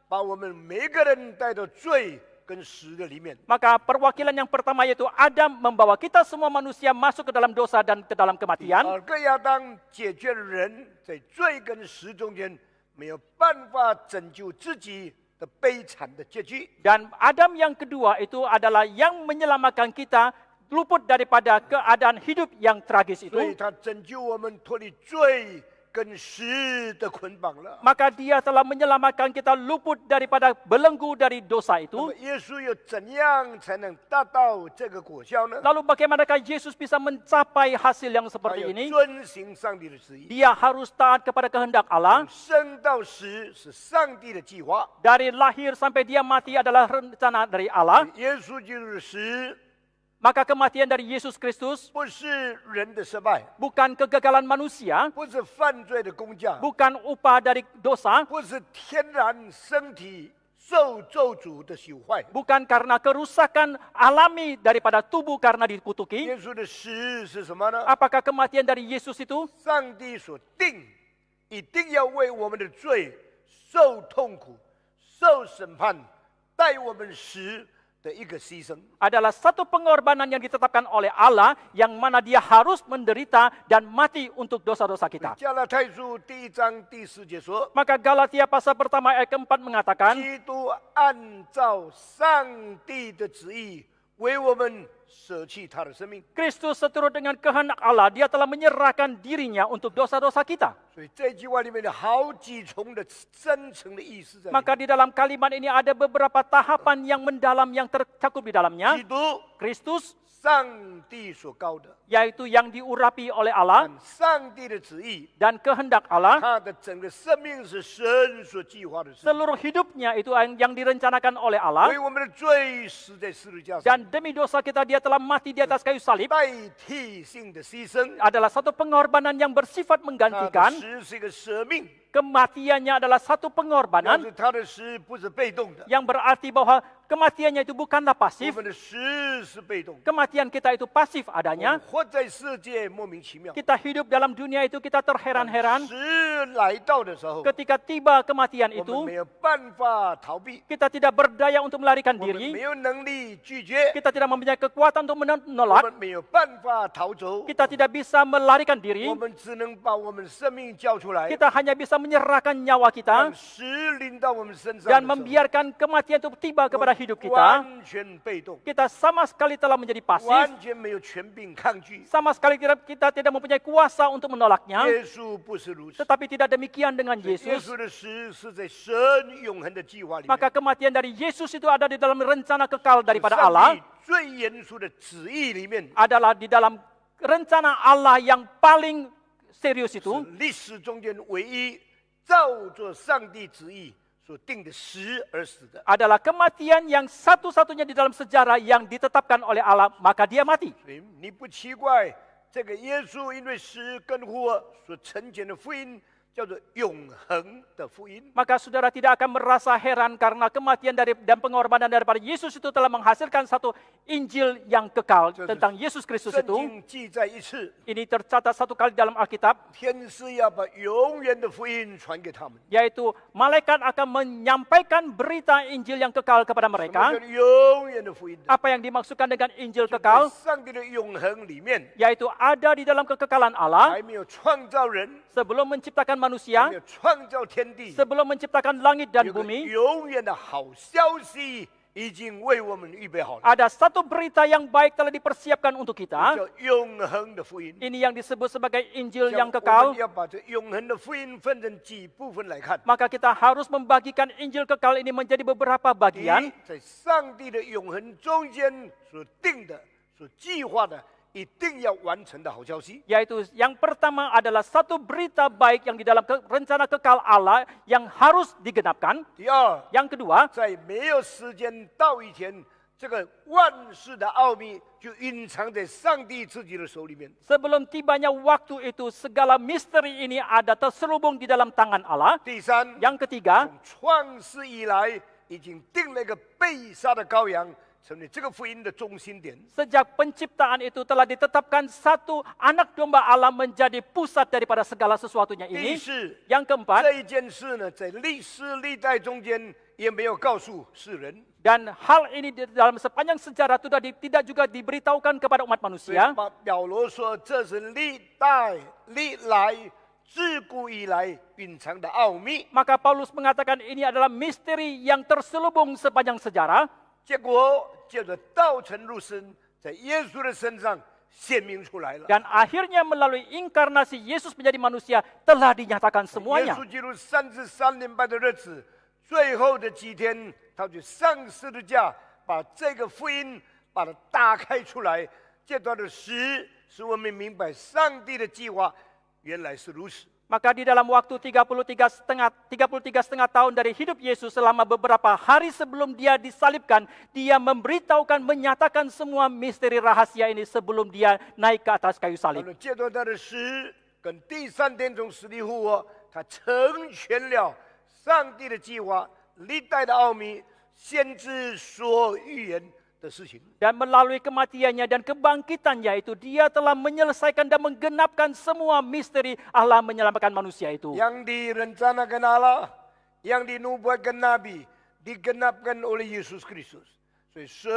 把我们每个人带到罪跟死的里面。 Maka perwakilan yang pertama yaitu Adam membawa kita semua manusia masuk ke dalam dosa dan ke dalam 第 kematian. 二个亚当解决了人在罪跟死中间没有办法拯救自己的悲惨的结局。 Dan Adam yang kedua itu adalah yang menyelamatkan kita luput daripada keadaan hidup yang tragis 所以 itu. 他拯救我们脱离罪跟死的捆绑了。 Maka dia telah menyelamatkan kita luput daripada belenggu dari dosa 那 itu. 么耶稣又怎样才能达到这个果效呢？ Lalu bagaimanakah Yesus bisa mencapai hasil yang 他 seperti 要 ini? 遵行上帝的旨意。 Dia harus taat kepada kehendak Allah. 生到死是上帝的计划， Dari lahir sampai dia mati adalah rencana dari Allah. 耶稣基督的死 Maka kematian dari Yesus Kristus 不是人的失败， bukan kegagalan manusia, 不是犯罪的工价， bukan upah dari dosa, 不是天然身体受咒诅的朽坏。 bukan karena kerusakan alami daripada tubuh karena dikutuki. 耶稣的死是什么呢？ Apakah kematian dari Yesus itu? 上帝所定，一定要为我们的罪受痛苦、受审判、带我们死的一个牺牲。 Adalah satu pengorbanan yang ditetapkan oleh Allah yang mana dia harus menderita dan mati untuk dosa-dosa kita. 加拉太书第1章第4节说。 Maka Galatia pasal pertama ayat keempat mengatakan, 基督按照上帝的旨意为我们舍弃他的生命， Kristus seturut dengan kehendak Allah, dia telah menyerahkan dirinya untuk dosa-dosa kita. 所以这句话里面有好几重的深层的意思在里面。 Maka di dalam kalimat ini ada beberapa tahapan yang mendalam yang tercakup di dalamnya. 基督 Kristus 上帝所高的， yaitu yang diurapi oleh Allah 按上帝的旨意， dan kehendak Allah. 他的整个生命是神所计划的事， Seluruh hidupnya itu yang direncanakan oleh Allah. 为我们的罪死在十字架上， Dan demi dosa kita dia telah mati di atas kayu salib. 代替性的牺牲。 Adalah satu pengorbanan yang bersifat 他的 menggantikan. 死是一个舍命， Kematiannya adalah satu 表 pengorbanan 示他的死不是被动的， yang berarti bahwa kematiannya itu bukanlah 我 pasif. 们的死是被动的。 Kematian kita itu pasif 我们 adanya. 活在世界莫名其妙。 Kita hidup dalam dunia itu kita terheran-heran. 死来到的时候， Ketika tiba kematian 我们 itu, 没有办法逃避， kita tidak berdaya untuk melarikan 我们没 diri. 有能力拒绝， Kita tidak mempunyai kekuatan untuk 我 menolak. 们没有办法逃走， Kita tidak bisa melarikan diri. 我们只能把我们的生命交出来， Kita hanya bisa menyerahkan nyawa kita 让死临到我们身上 dan 的时候， membiarkan kematian itu tiba 我 kepada 们 hidup kita. 完全被动， Kita sama sekali telah menjadi pasif. 完全没有权柄抗拒。 Sama sekali kita tidak mempunyai kuasa untuk menolaknya. 耶稣不是如此， Tetapi tidak demikian dengan 耶 Yesus. 稣的死是在神永恒的计划里面， Maka kematian dari Yesus itu ada di dalam rencana kekal 是 daripada 上 Allah. 帝最严肃的旨意里面， Adalah di dalam rencana Allah yang paling serius 是 itu. 历史中间唯一照着上帝旨意所定的死而死的。 Adalah kematian yang satu-satunya di dalam sejarah yang ditetapkan oleh Allah. Maka dia mati. 所以你不奇怪，这个耶稣因为死跟活所成全的福音，叫做永恒的福音。 Maka saudara tidak akan merasa heran karena kematian dan pengorbanan daripada Yesus itu telah menghasilkan satu Injil yang kekal tentang Yesus Kristus 圣 itu. 经记载一次， Ini tercatat satu kali dalam Alkitab, 天使要把永远的福音传给他们。 yaitu malaikat akan menyampaikan berita Injil yang kekal kepada 什么 mereka. 叫永远的福音呢？ Apa yang dimaksudkan dengan Injil 在 kekal? 上帝的永恒里面， Yaitu ada di dalam kekekalan Allah 还没有创造人， sebelum menciptakan 还 manusia, 没有创造天地， sebelum menciptakan langit dan 有个 bumi. 永远的好消息已经为我们预备好了， Ada satu berita yang baik telah dipersiapkan untuk kita. 叫永恒的福音。 Ini yang disebut sebagai Injil 像 yang 我 kekal. 们要把这永恒的福音分成几部分来看。 Maka kita harus membagikan Injil kekal ini menjadi beberapa 第 bagian. 一，在上帝的永恒中间所定的、所计划的，一定要完成的好消息。 Yaitu yang pertama adalah satu berita baik yang di dalam rencana kekal Allah yang harus digenapkan. 第二， Yang kedua, 在没有时间到以前，这个万事的奥秘就隐藏在上帝自己的手里面。 Sebelum tibanya waktu itu, segala misteri ini ada terselubung di dalam tangan Allah. 第三， Yang ketiga, 从创世以来，已经定了一个被杀的羔羊，成为这个福音的中心点。 sejak penciptaan itu telah ditetapkan satu anak domba Allah menjadi pusat daripada segala sesuatunya 第 ini. 四， Yang keempat, 这一件事呢，在历史历代中间也没有告诉世人。 dan hal ini di dalam sepanjang sejarah tidak juga diberitahukan kepada umat 所以 manusia. 保罗说，这是历代历来自古以来蕴藏的奥秘。 Maka Paulus mengatakan ini adalah misteri yang terselubung sepanjang sejarah. 结果借着道成肉身，在耶稣的身上显明出来了。 Dan akhirnya melalui inkarnasi Yesus menjadi manusia telah dinyatakan 耶 semuanya. 稣基督33年半的日子，最后的几天，他就上十字架，把这个福音把它打开出来。这段的时，使我们明白上帝的计划原来是如此。 Maka di dalam waktu 33,5 tahun dari hidup Yesus, selama beberapa hari sebelum dia disalibkan, dia memberitahukan, menyatakan semua misteri rahasia ini sebelum dia naik ke atas kayu 到 salib. 了这段他的时，跟第三天从死里复活，他成全了上帝的计划，历代的奥秘，先知所预言的事情。 Dan melalui kematiannya dan kebangkitannya itu, dia telah menyelesaikan dan menggenapkan semua misteri Allah menyelamatkan manusia itu. Yang direncanakan Allah, yang dinubuatkan Nabi, digenapkan oleh Yesus Kristus. 所以神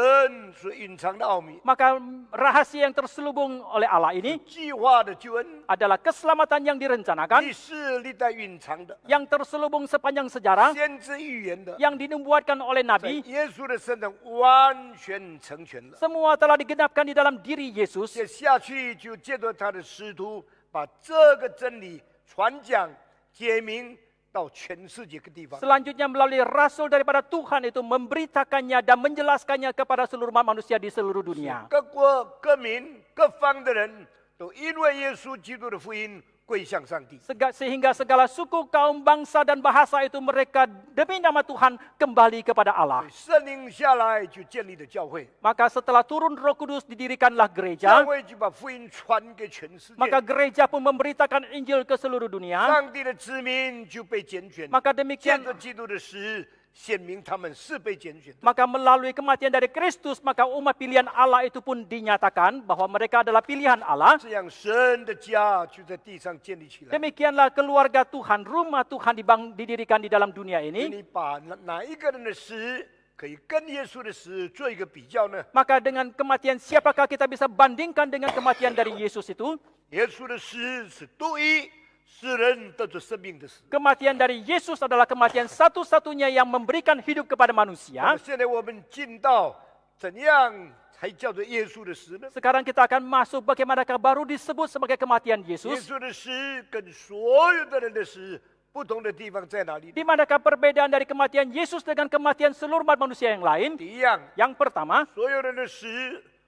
所隐藏的奥秘， Maka rahasia yang terselubung oleh Allah ini 计划的救恩， adalah keselamatan yang direncanakan, 历史历代蕴藏的， yang terselubung sepanjang sejarah, 先知预言的， yang dinubuatkan oleh 在 Nabi, 耶稣的身上完全成全了。 semua telah digenapkan di dalam diri Yesus. 接下去就借着他的使徒，把这个真理传讲、解明到全世界各地方。 Selanjutnya melalui rasul daripada Tuhan itu memberitakannya dan menjelaskannya kepada seluruh umat manusia di seluruh dunia. 各国、各民、各方的人都因为耶稣基督的福音归向上帝。 Sehingga segala suku, kaum, bangsa, dan bahasa itu mereka demi nama Tuhan kembali kepada Allah. 圣灵下来就建立了教会， Maka setelah turun Roh Kudus didirikanlah 教 gereja. 会就把福音传给全世界， Maka gereja pun memberitakan Injil ke seluruh dunia. 上帝的子民就被拣选。 Maka 借 demikian, 着基督的死，显明他们是被拣选的。 maka melalui kematian dari Kristus, maka umat pilihan Allah itu pun dinyatakan bahwa mereka adalah pilihan Allah. 这样，神的家就在地上建立起来。 Demikianlah keluarga Tuhan, rumah Tuhan didirikan di dalam dunia 你 ini. 把哪一个人的死可以跟耶稣的死做一个比较呢？ Maka dengan kematian siapakah kita bisa bandingkan dengan kematian dari Yesus itu? 耶稣的死是独一使人得着生命的死。 Kematian dari Yesus adalah kematian satu-satunya yang memberikan hidup kepada 那 manusia. 么现在我们进到怎样才叫做耶稣的死呢？ Sekarang kita akan masuk bagaimanakah baru disebut sebagai kematian 耶 Yesus. 稣的死跟所有的人的死不同的地方在哪里呢？ Di manakah perbedaan dari kematian Yesus dengan kematian seluruh umat manusia yang lain? 第一样， Yang pertama, 所有人的死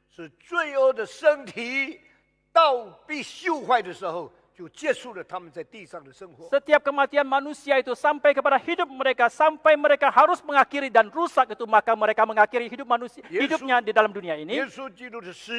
是罪恶的身体到必朽坏的时候，就结束了他们在地上的生活。 setiap kematian manusia itu sampai kepada hidup mereka, sampai mereka harus mengakhiri dan rusak itu, maka mereka mengakhiri hidupnya di dalam dunia 耶 ini. 稣基督的死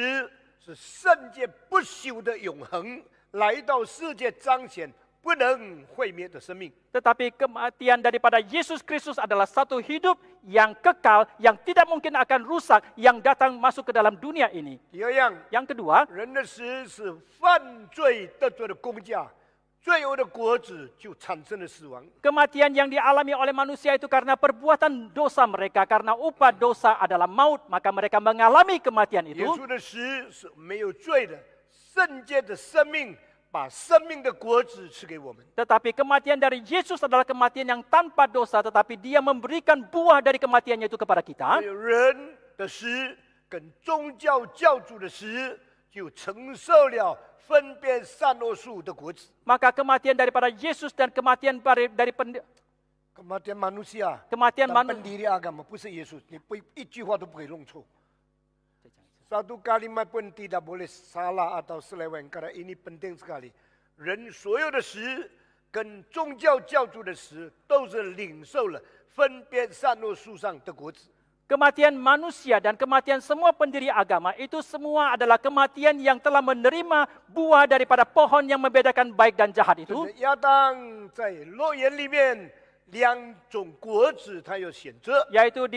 是圣洁不朽的永恒，来到世界彰显不能毁灭的生命。 Tetapi kematian daripada Yesus Kristus adalah satu hidup yang kekal, yang tidak mungkin akan rusak, yang datang masuk ke dalam dunia ini. 第二样， Yang kedua, 人的死是犯罪得罪的工价，罪恶的果子就产生了死亡。 kematian yang dialami oleh manusia itu karena perbuatan dosa mereka, karena upah dosa adalah maut, maka mereka mengalami kematian 耶 itu. 稣的死是没有罪的，圣洁的生命把生命的果子赐给我们。 Tetapi kematian dari Yesus adalah kematian yang tanpa dosa, tetapi dia memberikan buah dari kematiannya itu kepada kita. 所以人的死跟宗教教主的死就承受了分辨善恶树的果子。 Maka kematian daripada Yesus dan kematian kematian manusia, kematian dan pendiri agama不是耶稣，你不一句话都不可以弄错。Satu kalimat pun tidak boleh salah atau seleweng karena ini penting sekali. 人所有的死跟宗教教主的死都是领受了分辨善恶树上的果子。Kematian manusia dan kematian semua pendiri agama itu semua adalah kematian yang telah menerima buah daripada pohon yang membedakan baik dan jahat 就 itu. 是亚当在乐园里面2种果子，他有选择。 Yaitu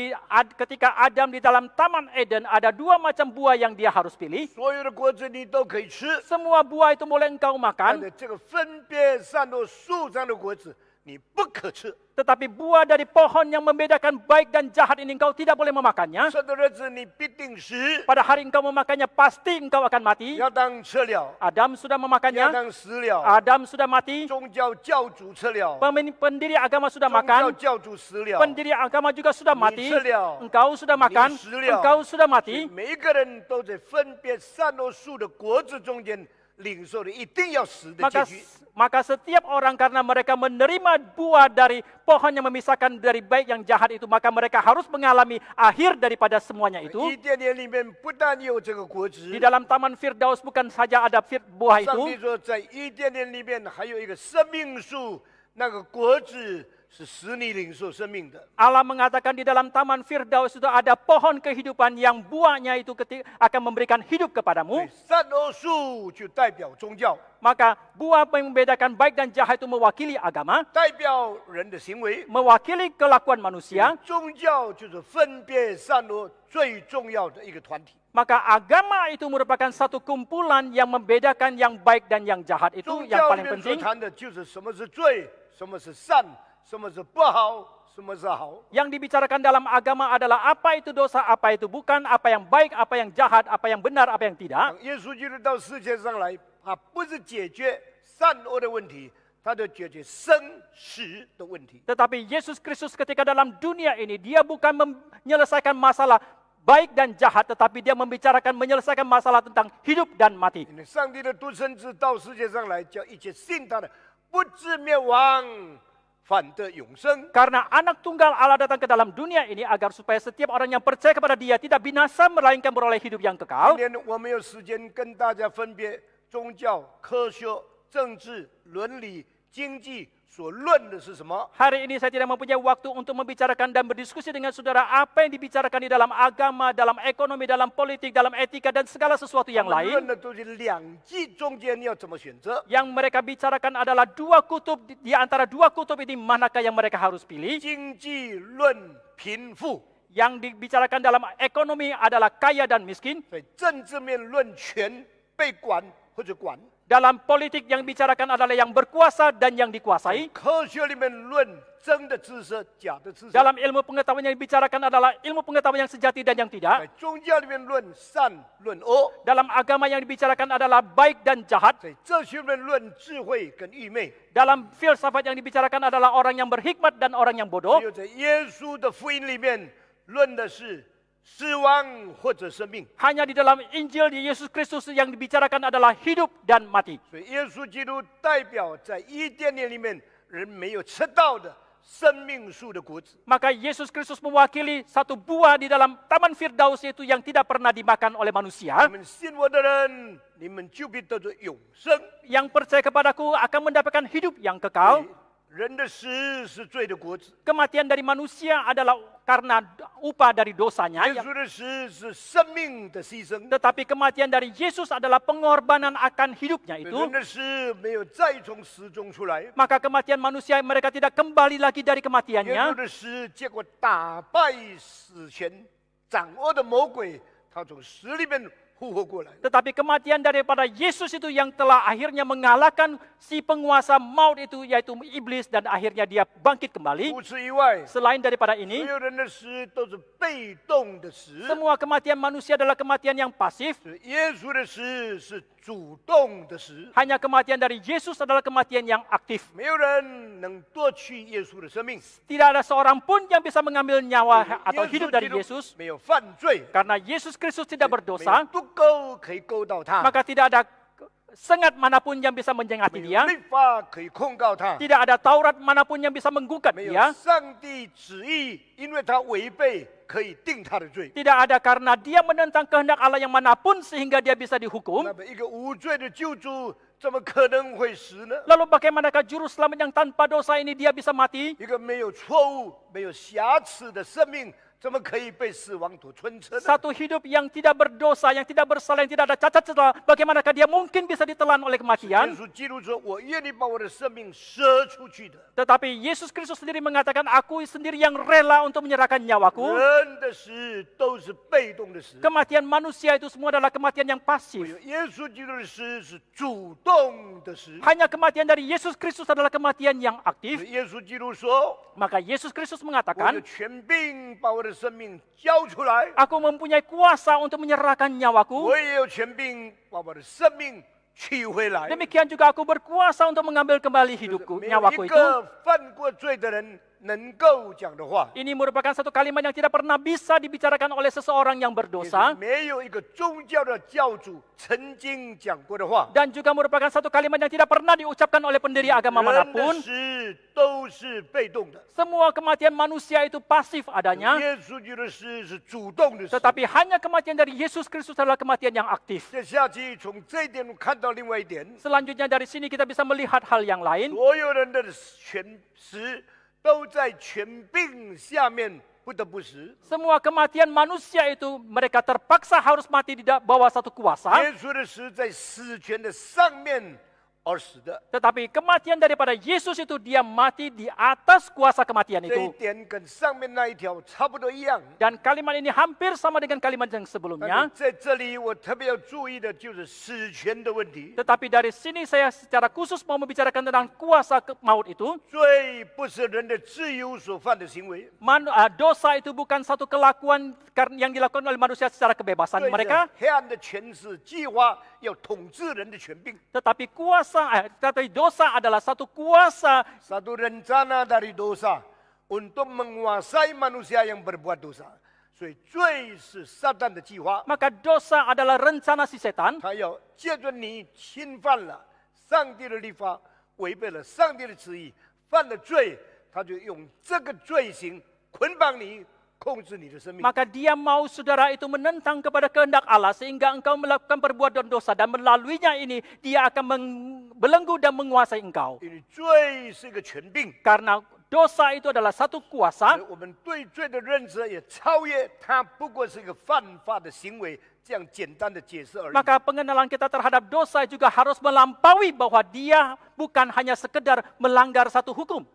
ketika Adam di dalam Taman Eden ada 2 macam buah yang dia harus pilih. 所有的果子你都可以吃， Semua buah itu boleh engkau 但 makan. 是这个分别善恶树上的果子你不可吃。 Tetapi buah dari pohon yang membedakan baik dan jahat ini engkau tidak boleh memakannya. 吃的日子你必定死。 Pada hari engkau memakannya pasti engkau akan mati. 亚当吃了， Adam sudah 亚 memakannya. 当死了， Adam sudah mati. 宗教教主吃了， Pendiri agama sudah 宗教 makan. 教主死了， Pendiri agama juga sudah mati. 你吃了， Engkau sudah makan. Engkau sudah mati. 每一个人都在分别善恶树的果子中间领受的一定要死的结局。 Maka setiap orang karena mereka menerima buah dari pohon yang memisahkan dari baik yang jahat itu, maka mereka harus mengalami akhir daripada semuanya itu. 伊甸园里面不但有这个果子， Di dalam Taman Firdaus bukan saja ada buah 上 itu. 帝说在伊甸园里面还有一个生命树，那个果子是使你领受生命的。 Allah mengatakan di dalam Taman Firdaus itu ada pohon kehidupan yang buahnya itu akan memberikan hidup kepadamu. 善恶树就代表宗教， Maka buah yang membedakan baik dan jahat itu mewakili agama, 代表人的行为。 mewakili kelakuan manusia. 宗教就是分别善恶最重要的一个团体。 Maka agama itu merupakan satu kumpulan yang membedakan yang baik dan yang jahat itu 宗 yang 教里 paling 面所 penting. 谈的就是什么是罪，什么是善，什么是不好，什么是好。 Yang dibicarakan dalam agama adalah apa itu dosa, apa itu bukan, apa yang baik, apa yang jahat, apa yang benar, apa yang tidak. 当耶稣基督到世界上来，他不是解决善恶的问题，他就解决生死的问题。 Tetapi Yesus Kristus ketika dalam dunia ini, dia bukan menyelesaikan masalah baik dan jahat, tetapi dia menyelesaikan masalah tentang hidup dan mati. 因为上帝的独生子到世界上来，叫一切信他的不至灭亡，反得永生。 Karena anak tunggal Allah datang ke dalam dunia ini agar supaya setiap orang yang percaya kepada dia tidak binasa melainkan beroleh hidup yang 今 kekal. 天我们有时间跟大家分别宗教、科学、政治、伦理、经济所论的是什么。 Hari ini saya tidak mempunyai waktu untuk membicarakan dan berdiskusi dengan saudara apa yang dibicarakan di dalam agama, dalam ekonomi, dalam politik, dalam etika dan segala sesuatu yang 我们论 lain. 的都是两极中间要怎么选择。 Yang mereka bicarakan adalah 2 kutub, di antara 2 kutub ini manakah yang mereka harus pilih. 经济论贫富， Yang dibicarakan dalam ekonomi adalah kaya dan miskin. 所以政治面论权被管或者管。 Dalam politik yang dibicarakan adalah yang berkuasa dan yang dikuasai. 科学里面论真的知识、假的知识。 Dalam ilmu pengetahuan yang dibicarakan adalah ilmu pengetahuan yang sejati dan yang 在 tidak. 宗教里面论善论恶， Dalam agama yang dibicarakan adalah baik dan jahat. 在哲学里面论智慧跟愚昧。 Dalam filsafat yang dibicarakan adalah orang yang berhikmat dan orang yang 只 bodoh. 有在耶稣的福音里面论的是死亡或者生命。 Hanya di dalam Injil di Yesus Kristus yang dibicarakan adalah hidup dan mati. 所以耶稣基督代表在伊甸园里面人没有吃到的生命树的果子。 Maka Yesus Kristus mewakili satu buah di dalam Taman Firdaus itu yang tidak pernah dimakan oleh manusia. 你们信我的人，你们就必得着永生。 Yang percaya kepadaku akan mendapatkan hidup yang kekal. 人的死是罪的果子， Kematian dari manusia adalah karena upah dari dosanya. 耶稣的死是生命的牺牲。 Tetapi kematian dari Yesus adalah pengorbanan akan hidupnya 人 itu. 的死没有再从死中出来， Maka kematian manusia mereka tidak kembali lagi dari 耶稣 kematiannya. 的死结果打败死权掌握的魔鬼，他从死里面复活过来。 Tetapi kematian daripada Yesus itu yang telah akhirnya mengalahkan si penguasa maut itu yaitu iblis dan akhirnya dia bangkit kembali. 除此以外， Selain daripada 所 ini, 有人的死都是被动的死， semua kematian manusia adalah kematian yang pasif. 耶稣的死是主动的死。 Hanya kematian dari Yesus adalah kematian yang aktif. 没有人能夺去耶稣的生命， Tidak ada seorang pun yang bisa mengambil nyawa atau 耶 hidup 稣 dari 基督 Yesus. 没有犯罪， Karena Yesus Kristus tidak 没 berdosa, 有不够可以勾到他， maka tidak ada sengat manapun yang bisa menyengati 没有 dia. 律法可以控告他， Tidak ada Taurat manapun yang bisa menggugat 没有 dia. 上帝旨意，因为他违背可以定他的罪。 Tidak ada karena dia menentang kehendak Allah yang manapun sehingga dia bisa dihukum. 那么一个无罪的救主，怎么可能会死呢？ Lalu bagaimanakah juru selamat yang tanpa dosa ini dia bisa mati? 一个没有错误、没有瑕疵的生命，怎么可以被死亡所吞吃呢？ Satu hidup yang tidak berdosa, yang tidak bersalah, yang tidak ada cacat celah, bagaimanakah dia mungkin bisa ditelan oleh 耶 kematian? 稣基督说：“我愿意把我的生命舍出去的。 Tetapi Yesus Kristus sendiri mengatakan, aku sendiri yang rela untuk menyerahkan nyawaku. 人的死都是被动的死， Kematian manusia itu semua adalah kematian yang 唯 pasif. 有耶稣基督的死是主动的死。 Hanya kematian dari Yesus Kristus adalah kematian yang aktif. 耶稣基督说 Maka Yesus Kristus：“ 我有 mengatakan, 权柄把我的生命交出来， aku mempunyai kuasa untuk menyerahkan nyawaku. 我也有权柄把我的生命取回来。 Demikian juga aku berkuasa untuk mengambil kembali 就是 hidupku, 没有 nyawaku 一 itu. 个犯过罪的人能够讲的话， Ini merupakan satu kalimat yang tidak pernah bisa dibicarakan oleh seseorang yang 也是 berdosa. 没有一个宗教的教主曾经讲过的话。 Dan juga merupakan satu kalimat yang tidak pernah diucapkan oleh pendiri agama 人的 manapun. 死都是被动的， Semua kematian manusia itu pasif adanya. 耶稣基督的死是主动的死。 Tetapi hanya kematian dari Yesus Kristus adalah kematian yang aktif. 接下去从这一点看到另外一点， Selanjutnya dari sini kita bisa melihat hal yang lain. 所有人的权死都在权柄下面不得不死。 Semua kematian manusia itu mereka terpaksa harus mati di bawah satu kuasa. 耶稣的死在死权的上面而死的， Tetapi kematian daripada Yesus itu dia mati di atas kuasa kematian 这一 itu. 点跟上面那一条差不多一样。 Dan kalimat ini hampir sama dengan kalimat yang 但 sebelumnya. 是在这里我特别要注意的就是死权的问题。 Tetapi dari sini saya secara khusus mau membicarakan tentang kuasa maut itu. 罪不是人的自由所犯的行为， Dosa itu bukan satu kelakuan yang dilakukan oleh manusia secara kebebasan 罪 mereka. 是黑暗的权势计划要统治人的权柄。 Tetapi dosa adalah satu kuasa Satu rencana dari dosa untuk menguasai manusia yang berbuat dosa. 所以罪是撒旦的计划， maka dosa adalah rencana si setan. 他要借着你侵犯了上帝的律法，违背了上帝的旨意，犯了罪，他就用这个罪行捆绑你，控制你的生命。 Maka dia mau saudara itu menentang kepada kehendak Allah sehingga engkau melakukan perbuatan dosa dan melaluinya ini dia akan membelenggu dan menguasai engkau. 因为罪是一个权柄， Karena dosa itu adalah satu 所 kuasa. 以我们对罪的认知也超越它不过是一个犯法的行为，这样简单的解释而已。 Maka pengenalan kita terhadap dosa juga harus melampaui bahwa dia bukan hanya sekedar melanggar satu hukum.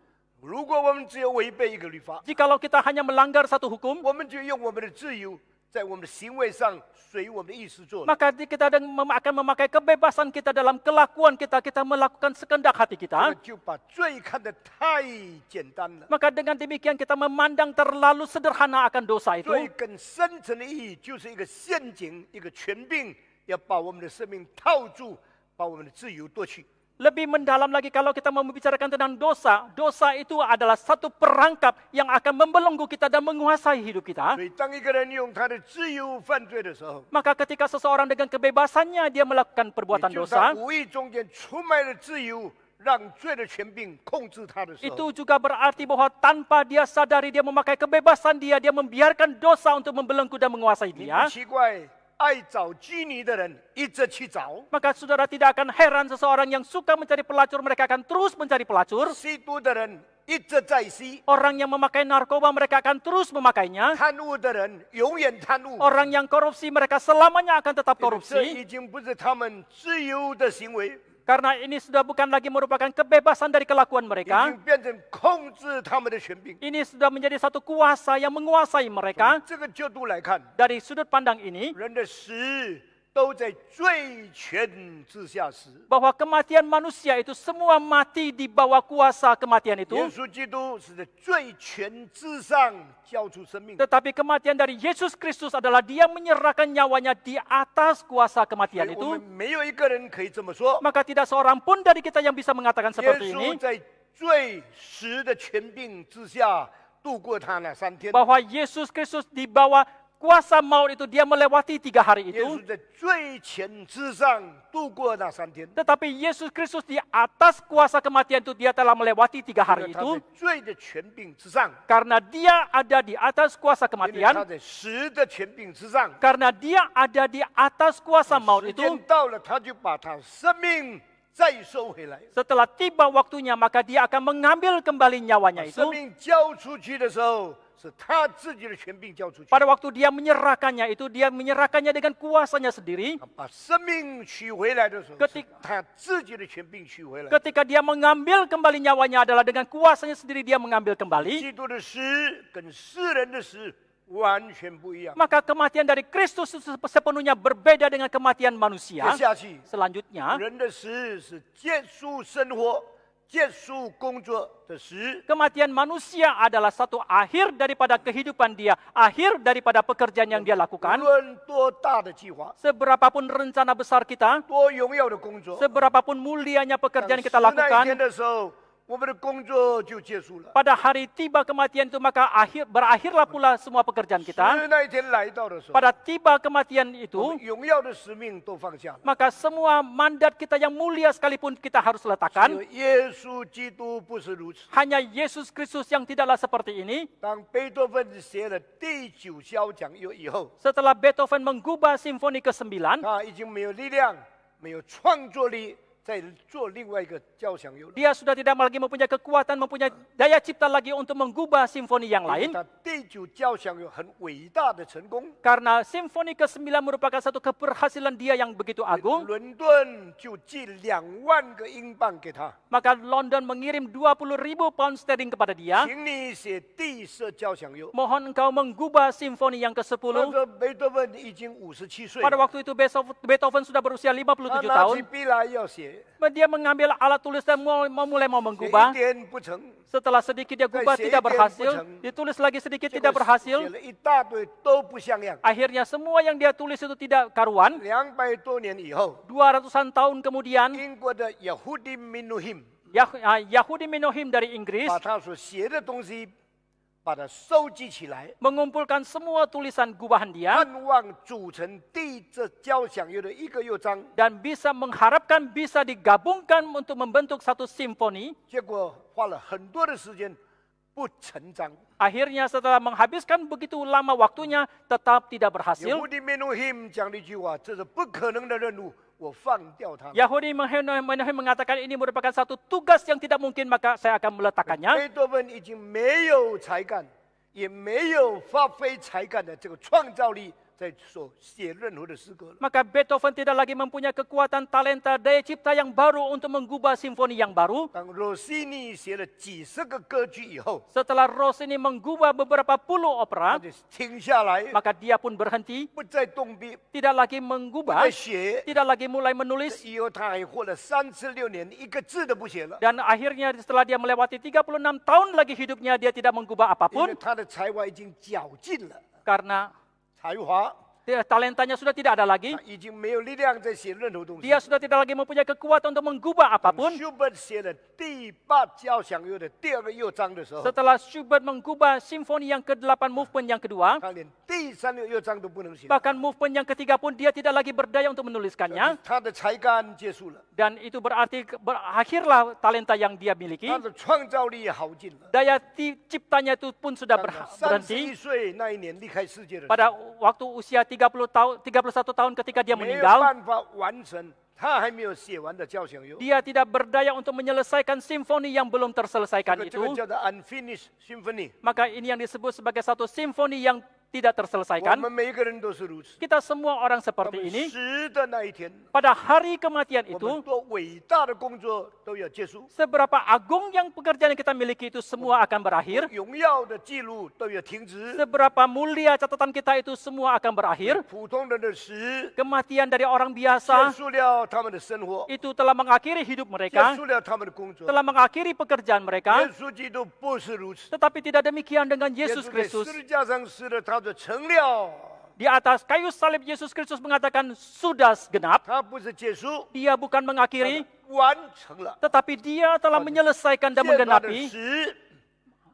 如果我们只有违背一个律法， Jikalau kita hanya melanggar satu hukum, 我们就用我们的自由在我们的行为上随我们的意思做了。 maka kita akan memakai kebebasan kita dalam kelakuan kita, kita melakukan sekendak hati 这 kita. 个就把罪看得太简单了。 Maka dengan demikian kita memandang terlalu sederhana akan dosa itu. 罪更深层的意义就是一个陷阱，一个权柄，要把我们的生命套住，把我们的自由夺去。 Lebih mendalam lagi kalau kita mau membicarakan tentang dosa, dosa itu adalah satu perangkap yang akan membelenggu kita dan menguasai hidup kita. 所以，当一个人用他的自由犯罪的时候， Maka ketika seseorang dengan kebebasannya dia melakukan 也 perbuatan 就是他 dosa, 无意中间出卖了自由，让罪的权柄控制他的时候， itu juga berarti bahwa tanpa dia sadari dia memakai kebebasan dia membiarkan dosa untuk membelenggu dan menguasai 你 dia. 不奇怪，爱找妓女的人一直去找， Maka saudara tidak akan heran seseorang yang suka mencari pelacur, mereka akan terus mencari pelacur. 吸毒的人一直在吸， Orang yang memakai narkoba mereka akan terus memakainya. 贪污的人永远贪污。 Orang yang korupsi mereka selamanya akan tetap 因为这 korupsi. 已经不是他们自由的行为， Karena ini sudah bukan lagi merupakan kebebasan dari kelakuan 已 mereka. 经变成控制他们的权柄。 Ini sudah menjadi satu kuasa yang menguasai 从 mereka. 这个角度来看， Dari sudut pandang ini, 人的死都在罪权之下死。 bahwa kematian manusia itu semua mati di bawah kuasa kematian 耶 itu. 稣基督是在罪权之上交出生命， Tetapi kematian dari Yesus Kristus adalah dia menyerahkan nyawanya di atas kuasa 所 kematian 以我 itu. 们没有一个人可以这么说。 Maka tidak seorang pun dari kita yang bisa mengatakan 耶 seperti 稣 ini. 在罪死的权柄之下度过他那3天。 Bahwa Yesus Kristus di bawah kuasa maut itu dia melewati 3 hari 耶 itu. 稣在罪权之上度过那3天。 Tetapi Yesus Kristus di atas kuasa kematian itu dia telah melewati 3 hari 因为他 itu. 在罪的权柄之上， Karena dia ada di atas kuasa 因为他 kematian. 在死的权柄之上。 Karena dia ada di atas kuasa maut 时 itu. 间到了，他就把他生命再收回来。 Setelah tiba waktunya maka dia akan mengambil kembali nyawanya 生 itu. 命交出去的时候，是他自己的权柄交出去， Pada waktu dia menyerahkannya itu, dia menyerahkannya dengan kuasanya sendiri. 把生命取回来的时候， Ketik- 是他自己的权柄取回来。 Ketika dia mengambil kembali nyawanya adalah dengan kuasanya sendiri dia mengambil kembali. 基督的死跟世人的死完全不一样。 Maka kematian dari Kristus itu sepenuhnya berbeda dengan kematian manusia. 接下去， Selanjutnya, 人的死是结束生活、结束工作的死。 kematian manusia adalah satu akhir daripada kehidupan dia, akhir daripada pekerjaan yang dia 无 lakukan. 论多大的计划、 Seberapapun rencana besar kita, 多荣耀的工作， seberapapun mulianya 当 pekerjaan yang 死 kita 那一天 lakukan, 的时候，我们的工作就结束了。 pada hari tiba kematian itu maka berakhirlah pula semua pekerjaan 死 kita. 那一天来到的时候， Pada tiba kematian 我 itu, 们荣耀的使命都放下了。 maka semua mandat kita yang mulia sekalipun kita harus 只 letakkan. 有耶稣基督不是如此。 Hanya Yesus Kristus yang tidaklah seperti ini. 当贝多芬写了第9交响乐以后， Setelah Beethoven menggubah simfoni ke-9, 他已经没有力量、没有创作力，再做另外一个交响乐了。 dia sudah tidak lagi mempunyai kekuatan, mempunyai daya cipta lagi untuk menggubah simfoni yang 因为 lain. 他第9交响乐很伟大的成功， Karena simfoni ke-9 merupakan satu keberhasilan dia yang begitu agung, 伦敦就寄2万个英镑给他， maka London mengirim 20.000 pound sterling kepada dia. 请你写第10交响乐。 Mohon engkau menggubah simfoni yang 他 ke-10. 说贝多芬已经57岁， Pada waktu itu Beethoven sudah berusia 57他拿起 tahun. 笔来要写， Dia mengambil alat tulis dan mulai mau 写 menggubah. 一点不成， Setelah sedikit dia gubah Saya tidak sedikit berhasil, pucang. ditulis lagi sedikit 结 tidak 果写 berhasil. 了一大堆都不像样。 Akhirnya semua yang dia tulis itu tidak karuan. 200多年以后， 200-an tahun kemudian, 英国的 Yehudi Menuhin Yahudi Menuhin dari Inggris 把他所写的东西，把它收集起来， mengumpulkan semua tulisan gubahan dia 盼望组成第这交响乐的一个乐章。 dan bisa mengharapkan bisa digabungkan untuk membentuk satu simfoni. 结果花了很多的时间，不成章。 Akhirnya setelah menghabiskan begitu lama waktunya, tetap tidak berhasil. Yehudi Menuhin 讲了一句话：“这是不可能的任务，我放掉它。” Yahudi Menuhin mengatakan ini merupakan satu tugas yang tidak mungkin, maka saya akan meletakkannya. 贝多芬已经没有才干，也没有发挥才干的这个创造力，在所写任何的诗歌了。 Maka Beethoven tidak lagi mempunyai kekuatan talenta daya cipta yang baru untuk menggubah simfoni yang baru. 当 Rossini 写了几十个歌剧以后， Setelah Rossini menggubah beberapa puluh 他 opera, 就停下来， maka dia pun berhenti, 不再动笔， tidak lagi 不 menggubah, 再写。 tidak lagi mulai menulis. 以后他还活了36年，一个字都不写了， Dan akhirnya setelah dia melewati 36 tahun lagi hidupnya, dia tidak menggubah 因为 apapun 他的才华已经绞尽了， karena 才华 talentanya sudah tidak ada lagi. 他已经没有力量再写任何东西。 Dia sudah tidak lagi mempunyai kekuatan untuk menggubah apapun. Schubert 写了第8交响乐的第2个乐章的时候， Setelah Schubert menggubah simfoni yang ke-8 movement yang kedua, 他连第3个乐章都不能写， bahkan movement yang ketiga pun dia tidak lagi berdaya untuk menuliskannya. 他的才干结束了， Dan itu berarti berakhirlah talenta yang dia miliki. 他的创造力也耗尽了。 Daya ciptanya itu pun sudah 当他31 berhenti. 岁那一年离开世界的时候， Pada waktu usia 31 tahun ketika dia 没有 meninggal, 办法完成他还没有写完的交响乐， dia tidak berdaya untuk menyelesaikan simfoni yang belum terselesaikan 这个 itu. 叫做 unfinished symphony。 Maka ini yang disebut sebagai satu simfoni yang tidak 我 terselesaikan. 们每一个人都是如此。 Kita semua orang 我 seperti 们 ini. 死的那一天， Pada hari kematian 我们 itu, 多伟大的工作都要结束， seberapa agung yang pekerjaan yang kita miliki itu semua akan berakhir. 荣耀的记录都要停止。 Seberapa mulia catatan kita itu semua akan berakhir. 普通人的死 Kematian dari orang 结 biasa 束了他们的生活， itu telah mengakhiri hidup 结 mereka, 束了他们的工作。 telah mengakhiri pekerjaan 耶 mereka. 稣基督不是如此， Tetapi tidak demikian dengan 耶 Yesus 稣在 Kristus. 十字架上死了，他说成了， Di atas kayu salib Yesus Kristus mengatakan sudah genap. 他不是结束， Dia bukan 他 mengakhiri, 完成了。 tetapi dia telah menyelesaikan dan 借他的 menggenapi. 死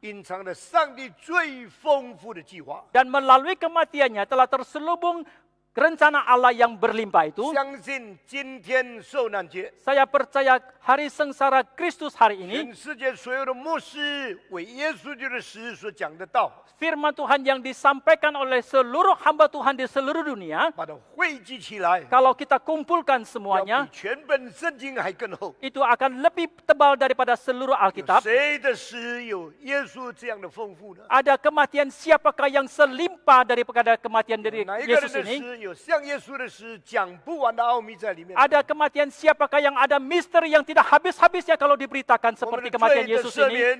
隐藏了上帝最丰富的计划。 Dan melalui kematiannya telah terselubung rencana Allah yang berlimpah itu, 相信今天受难节， saya percaya hari sengsara Kristus hari ini, 全世界所有的牧师为耶稣基督的死所讲的道， firman Tuhan yang disampaikan oleh seluruh hamba Tuhan di seluruh dunia, 把它汇集起来， kalau kita kumpulkan 要 semuanya, 比全本圣经还更厚。 itu akan lebih tebal daripada seluruh 有 Alkitab. 谁的死有耶稣这样的丰富呢？ Ada kematian siapakah yang selimpah daripada kematian dari 哪一个人 Yesus 的 ini? 死有像耶稣的死讲不完的奥秘在里面？ Ada kematian siapakah yang ada misteri yang tidak habis-habisnya kalau diberitakan 我们 seperti 的 kematian 罪的 Yesus 赦 ini? 免，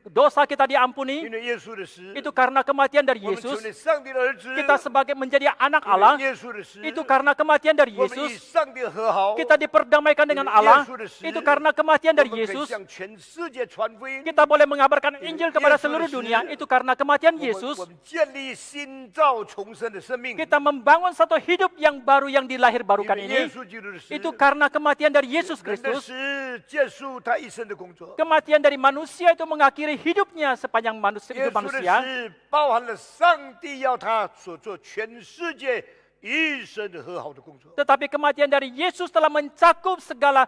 Dosa kita 因 diampuni, 为耶稣的死， itu karena kematian dari 我们成 Yesus. 为上帝的儿子， Kita sebagai menjadi anak 因 Allah, 为耶稣的死， itu karena kematian dari 我们与 Yesus. 上帝和好， Kita diperdamaikan dengan Allah, itu karena kematian 我 dari 们可以 Yesus. 向全世界传福音。 Kita boleh mengabarkan Injil kepada seluruh dunia, itu karena kematian 我 Yesus. 们建立新造重生的生命， Kita membangun satu hidup yang baru yang 因 dilahirbarukan 为耶 ini, 稣基督的死， itu karena kematian dari Yesus 人的 Kristus. 死结束他一生的工作。 Kematian dari manusia itu mengakhiri hidupnya sepanjang 耶 hidup 稣的 manusia. 死包含了上帝要他所做全世界一生的和好的工作。 Tetapi kematian dari Yesus telah mencakup segala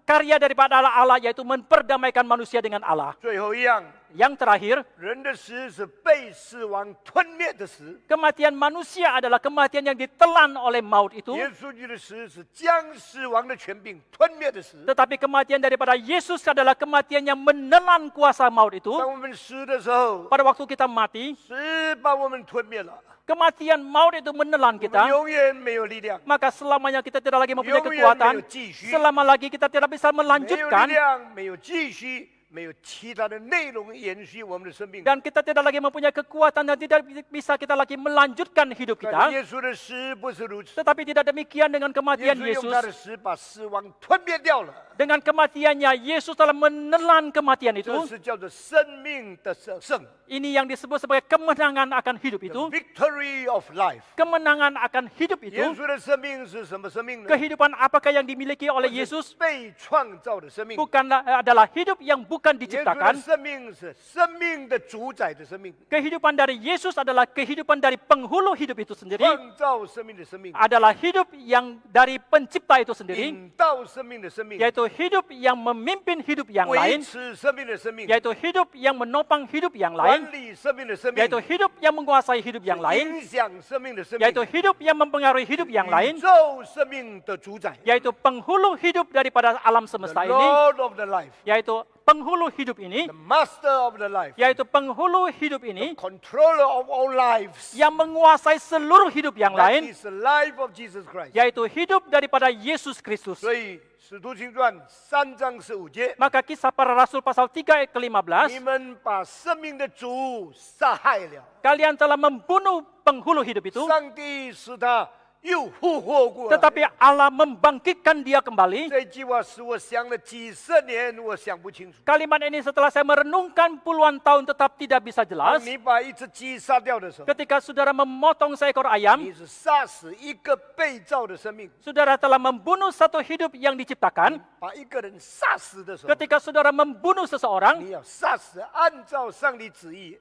karya daripada Allah, yaitu memperdamaikan manusia dengan Allah. 最后一样， Yang terakhir, 人的死是被死亡吞灭的死。 kematian manusia adalah kematian yang ditelan oleh maut itu. 耶稣基督的死是将死亡的权柄吞灭的死。 Tetapi kematian daripada Yesus adalah kematian yang menelan kuasa maut itu. 当我们死的时候， Pada waktu kita mati, 死把我们吞灭了， kematian maut itu 我 menelan 们 kita. 永远没有力量， Maka selamanya kita tidak lagi mempunyai Yong-yong kekuatan. meyo jishu. Selama lagi kita tidak bisa 没有力 melanjutkan. 量，没有继续，没有其他的内容延续我们的生命。 Dan kita tidak lagi mempunyai kekuatan dan tidak bisa kita lagi melanjutkan hidup 但 kita. 耶稣的死不是如此， Tetapi tidak demikian dengan 耶 kematian 稣用他的 Yesus. 死把死亡吞灭掉了。 Dengan kematiannya, Yesus telah menelan kematian 这 itu. 是叫做生命的胜 Ini yang disebut sebagai kemenangan akan hidup ，the itu. victory of life。 Kemenangan akan hidup 耶 itu. 稣的生命是什么生命呢？ Kehidupan apakah yang dimiliki oleh 是 Yesus? 被创造的生命。 Bukanlah adalah hidup yang bukan 耶稣的 diciptakan. 生命是生命的主宰的生命， Kehidupan dari Yesus adalah kehidupan dari penghulu hidup itu sendiri. 创造生命的生命， Adalah hidup yang dari pencipta itu sendiri. 引导生命的生命， Yaitu hidup yang memimpin hidup yang 维 lain. 持生命的生命， Yaitu hidup yang menopang hidup yang lain. 管理生命的生命， Yaitu hidup yang menguasai hidup yang lain. 影响生命的生命， Yaitu hidup yang mempengaruhi hidup yang 宇 lain. 宙生命的主宰 Yaitu penghulu hidup daripada alam ，the semesta ini. Lord of the life， Yaitu penghulu hidup ini. the Master of the life， Yaitu penghulu hidup ini. controller of all lives， Yang menguasai seluruh hidup yang that lain. is the life of Jesus Christ。 Yaitu hidup daripada Yesus Kristus. 所以《使徒行传》3章15节， Maka kisah para rasul pasal 3 ayat 你 ke-15. 们把生命的主杀害了。 Kalian telah membunuh penghulu hidup itu. 上帝使他又复活过来。 Tetapi Allah membangkitkan dia kembali. 这句话使我想了几十年，我想不清楚。 Kalimat ini setelah saya merenungkan puluhan tahun tetap tidak bisa 当 jelas. 你把一只鸡杀掉的时候， Ketika saudara memotong seekor ayam, 你是杀死一个被造的生命； saudara telah membunuh satu hidup yang diciptakan. 把一个人杀死的时候， Ketika saudara membunuh seseorang, 你要杀死按照上帝旨意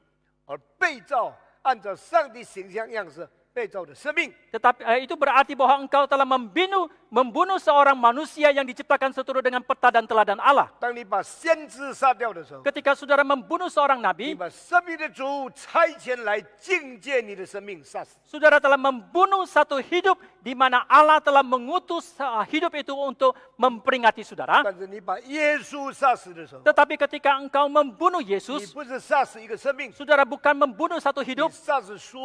而被造、按照上帝形象样式被造的生命。 tetapi itu berarti bahwa engkau telah membunuh seorang manusia yang diciptakan seturut dengan peta dan teladan Allah. 当你把先知杀掉的时候， Ketika saudara membunuh seorang 你 nabi, 把生命的主差遣来境界你的生命，杀死。 saudara telah membunuh satu hidup di mana Allah telah mengutus hidup itu untuk memperingati saudara. 但是你把耶稣杀死的时候， Tetapi ketika engkau membunuh 你 Yesus, 不是杀死一个生命， saudara bukan membunuh satu 你 hidup, 杀死所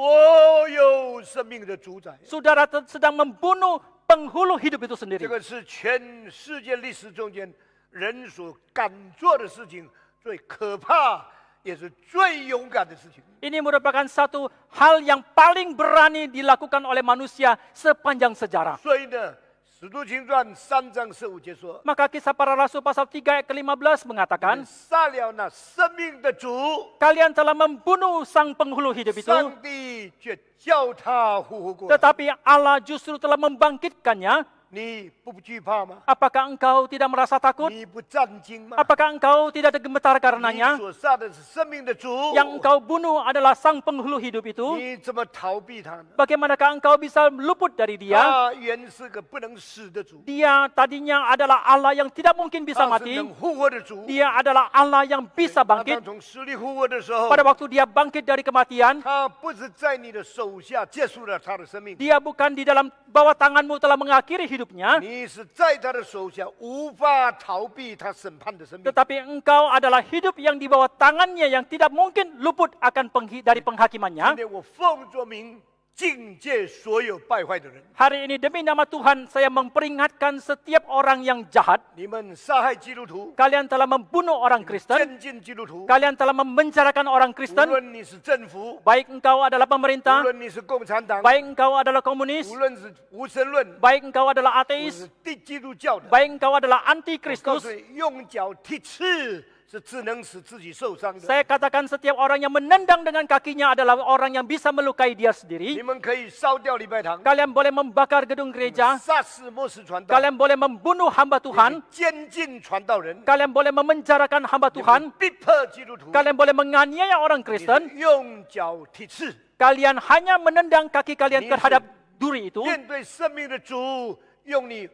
有生命的主宰。 saudara sedang membunuh penghulu hidup itu 这 sendiri. 个是全世界历史中间人所敢做的事情，最可怕也是最勇敢的事情。 Ini merupakan satu hal yang paling berani dilakukan oleh manusia sepanjang sejarah. 所以呢，《使徒行传》3章15节说 Maka kisah para rasul pasal 3 ayat ke-15 ：“ mengatakan, 杀了那生命的主， kalian telah membunuh sang penghulu hidup itu, 上帝却叫他复活过来。 tetapi Allah justru telah membangkitkannya. 你不惧怕吗？ Apakah engkau tidak merasa takut? 你不战惊吗？ Apakah engkau tidak gemetar 你 karenanya? 所杀的是生命的主， Yang engkau bunuh adalah sang penghulu hidup itu. 你怎么逃避他呢？ Bagaimanakah engkau bisa luput dari dia? 他原是个不能死的主， Dia tadinya adalah Allah yang tidak mungkin bisa 他是 mati. 能复活的主。 Dia adalah Allah yang bisa 他 bangkit. 当从死里复活的时候， Pada waktu dia bangkit dari kematian, 他不是在你的手下结束了他的生命， dia bukan di dalam bawah tanganmu telah mengakhiri hidupnya, 你是在他的手下无法逃避他审判的生命。 tetapi engkau adalah hidup yang di bawah tangannya yang tidak mungkin luput akan dari 今 penghakimannya. 天我奉着名警戒所有败坏的人， Hari ini demi nama Tuhan saya memperingatkan setiap orang yang jahat. 你们杀害基督徒， Kalian telah membunuh orang Kristen. 监禁基督徒， Kalian telah memenjarakan orang 无 Kristen. 论你是政府， Baik engkau adalah 无 pemerintah, 论你是共产党， baik engkau adalah komunis, 无论是无神论， baik engkau adalah 或 ateis, 是地基督教的， baik engkau adalah 告 anti-Kristus. 诉你，用脚踢刺是只能使自己受伤的。 Saya katakan setiap orang yang menendang dengan kakinya adalah orang yang bisa melukai dia 你 sendiri. 们可以烧掉礼拜堂， Kalian boleh membakar gedung gereja, 杀死末世传道， kalian boleh membunuh hamba 你 Tuhan, 们监禁传道人， kalian boleh memenjarakan hamba 你们 Tuhan, 逼迫基督徒， kalian boleh menganiaya orang 你是 Kristen, 用脚踢刺。 kalian hanya menendang kaki kalian Ni terhadap duri itu. 面对生命的主，用你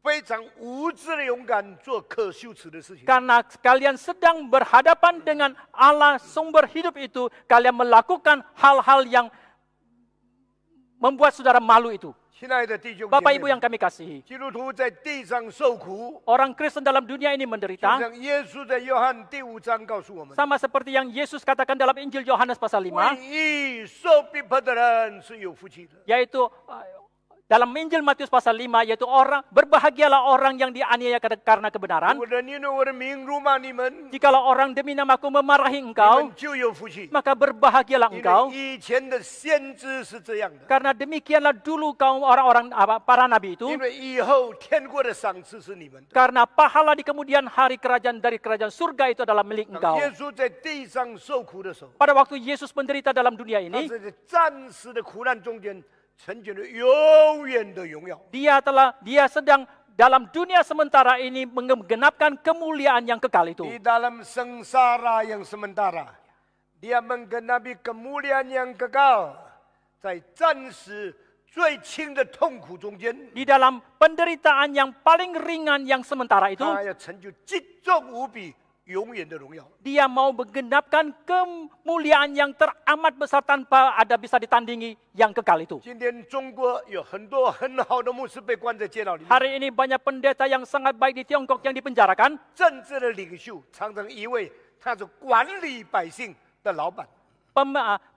非常无知的勇敢做可羞耻的事情。 Karena kalian sedang berhadapan dengan Allah sumber hidup itu, kalian melakukan hal-hal yang membuat saudara malu itu. 亲爱的弟兄姐 Bapak Ibu 妹 yang kami kasihi, 基督徒在地上受苦， orang Kristen dalam dunia ini 就 menderita, 像耶稣在约翰第5章告诉我们， sama seperti yang Yesus katakan dalam Injil Yohanes pasal 5, 为义受逼迫的人是有福气的。 yaitu dalam Injil Matius pasal 5, yaitu orang berbahagialah orang yang dianiaya karena 如 kebenaran. 果人因为我的名辱骂你们， Jikalau orang demi namaku memarahi 你 engkau, 们就有福气。 maka berbahagialah 因 engkau. 为以前的先知是这样的， Karena demikianlah dulu kaum orang-orang para nabi itu. 因为以后天国的赏赐是你们的。 Karena pahala di kemudian hari kerajaan dari kerajaan surga itu adalah milik 当 engkau. 耶稣在地上受苦的时候， Pada waktu Yesus menderita dalam dunia 他 ini, 是在暂时的苦难中间成就了永远的荣耀。 dia sedang dalam dunia sementara ini menggenapkan kemuliaan yang kekal itu. Di dalam sengsara yang sementara, dia menggenapi kemuliaan yang kekal, 在暂时最轻的痛苦中间， Di dalam penderitaan yang paling ringan yang sementara itu, 他要成就极重无比、永远的荣耀。 dia mau menggenapkan kemuliaan yang teramat besar tanpa ada bisa ditandingi yang kekal itu. 今天中国有很多很好的牧师被关在监牢里面， Hari ini banyak pendeta yang sangat baik di Tiongkok yang dipenjarakan. 政治的领袖常常以为他是管理百姓的老板。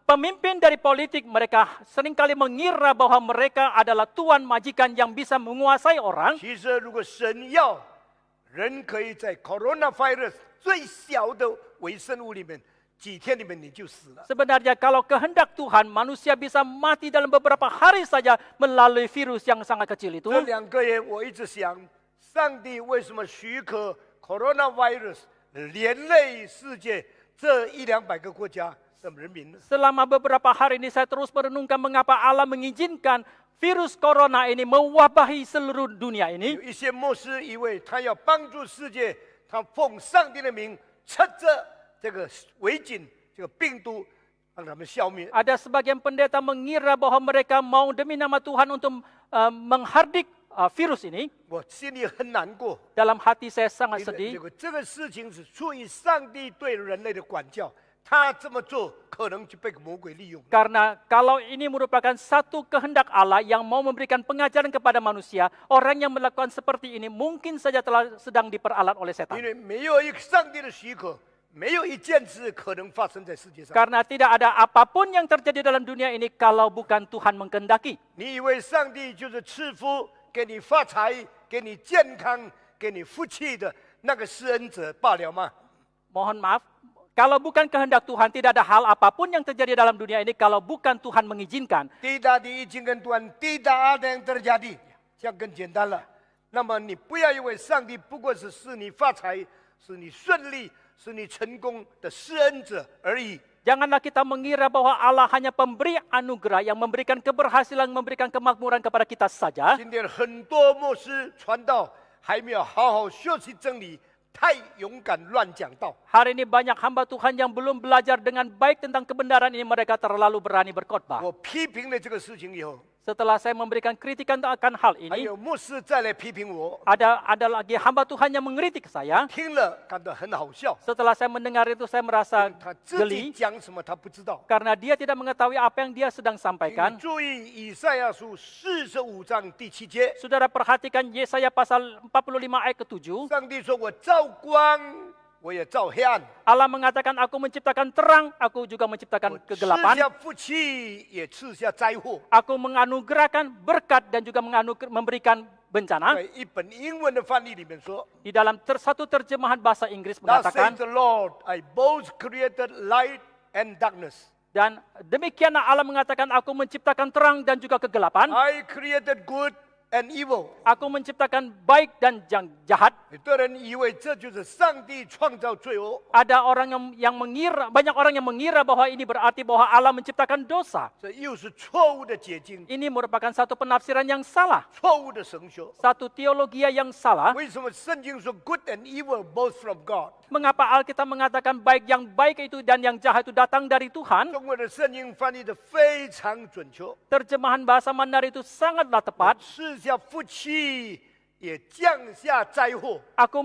Pemimpin dari politik mereka seringkali mengira bahwa mereka adalah tuan majikan yang bisa menguasai orang. 其实，如果神要人可以在 coronavirus 最小的微生物里面，几天里面你就死了。 Sebenarnya kalau kehendak Tuhan, manusia bisa mati dalam beberapa hari saja melalui virus yang sangat kecil itu. 这2个月我一直想，上帝为什么许可 coronavirus 连累世界这100-200个国家的人民呢？ Selama beberapa hari ini saya terus merenungkan mengapa Allah mengizinkan virus corona ini mewabahi seluruh dunia 有 ini. 一些牧师以为他要帮助世界，他奉上帝的名，趁着这个围巾、这个病毒，让他们消灭。 Ada sebagian pendeta mengira bahwa mereka mau demi nama Tuhan untuk menghardik virus ini. 我心里很难过， Dalam hati saya sangat 因为 sedih. 这个事情是出于上帝对人类的管教，他这么做可能就被魔鬼利用了。 Karena kalau ini merupakan satu kehendak Allah yang mau memberikan pengajaran kepada manusia, orang yang melakukan seperti ini mungkin saja sedang diperalat oleh 因 setan. 为没有一个上帝的许可，没有一件事可能发生在世界上。 Karena tidak ada apapun yang terjadi dalam dunia ini kalau bukan Tuhan mengkehendaki. 你以为上帝就是赐福、给你发财、给你健康、给你福气的那个施恩者罢了吗？ Mohon maaf, kalau bukan kehendak Tuhan, tidak ada hal apapun yang terjadi dalam dunia ini kalau bukan Tuhan mengizinkan. Tidak diizinkan Tuhan, tidak ada yang terjadi，这样更简单了。那么你不要以为上帝不过是使你发财，使你顺利、使你成功的施恩者而已。 Janganlah kita mengira bahwa Allah hanya pemberi anugerah yang memberikan keberhasilan, memberikan kemakmuran kepada kita saja. 今天很多牧师传道还没有好好学习真理，太勇敢乱讲道。 Hari ini banyak hamba Tuhan yang belum belajar dengan baik tentang kebenaran ini, mereka terlalu berani berkhotbah. 我批评了这个事情以后， Setelah saya memberikan kritikan akan hal 还 ini, 有牧师再来批评我， ada lagi hamba Tuhan yang mengkritik saya. 听了感到很好笑。 Setelah saya mendengar itu, saya merasa 他自己 geli 讲什么他不知道。 karena dia tidak mengetahui apa yang dia sedang 请 sampaikan. 注意以赛亚书45章第7节， Saudara perhatikan Yesaya pasal 45 ayat ke-7. 上帝说：“我造光，我也造黑暗； Allah mengatakan, aku menciptakan terang, aku juga 我 menciptakan 赐 kegelapan. 下福气，也赐下灾祸。” Aku menganugerahkan berkat dan juga memberikan bencana. 在一本英文的翻译里面说 Di dalam satu terjemahan bahasa Inggris ：“Thus mengatakan, says the Lord, I both created light and darkness. dan demikianlah Allah mengatakan, aku menciptakan terang dan juga kegelapan. I created good and evil。” Aku menciptakan baik dan jahat. 有的人以为这就是上帝创造罪恶， Ada orang yang mengira, banyak orang yang mengira bahwa ini berarti bahwa Allah menciptakan dosa. 这又是错误的解经， Ini merupakan satu penafsiran yang salah, 错误的神学。 satu teologi yang salah. 为什么圣经说 good and evil both from God？ Mengapa Alkitab mengatakan yang baik itu dan yang jahat itu datang dari Tuhan? 中国的圣经翻译的非常准确， Terjemahan bahasa Mandarin itu sangatlah tepat. 赐下福气，也降下灾祸。 Aku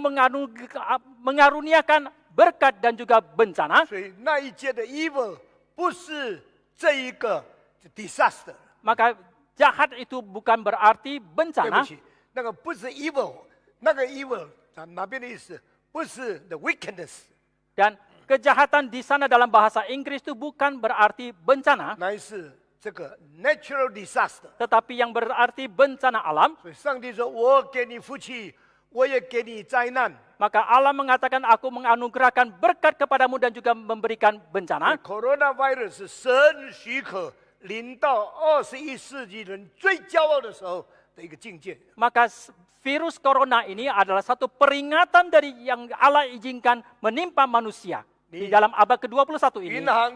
mengaruniakan berkat dan juga bencana. 所以那一届的 evil 不是这一个 disaster， Maka jahat itu bukan berarti 对不 bencana. 起，那个不是 evil，那个 evil 哪边的意思？不是 the wickedness， Dan kejahatan di sana dalam bahasa Inggris itu bukan berarti bencana, 乃是这个 natural disaster。 tetapi yang berarti bencana alam. 所以上帝说：“我给你福气，我也给你灾难。” Maka Allah mengatakan, aku menganugerahkan berkat kepadamu dan juga memberikan bencana. coronavirus 是神许可临到21世纪人最骄傲的时候的一个境界。 Maka virus corona ini adalah satu peringatan dari yang Allah izinkan menimpa manusia di dalam abad ke-21 ini. 银行、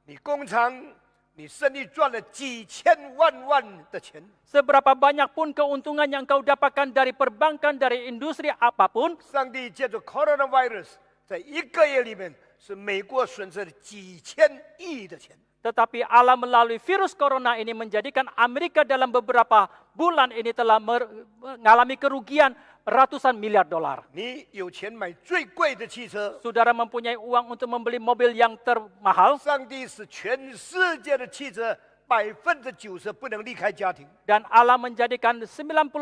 你工厂、你生意赚了几千万的钱， Seberapa banyak pun keuntungan yang kau dapatkan dari perbankan, dari industri apapun, 上帝借着 coronavirus 在一个月里面是美国损失了几千亿的钱。 tetapi Allah melalui virus corona ini menjadikan Amerika dalam beberapa bulan ini telah mengalami kerugian ratusan miliar dolar. 你有钱买最贵的汽车， Saudara mempunyai uang untuk membeli mobil yang termahal, 上帝使全世界的汽车90%不能离开家庭。 dan Allah menjadikan 90%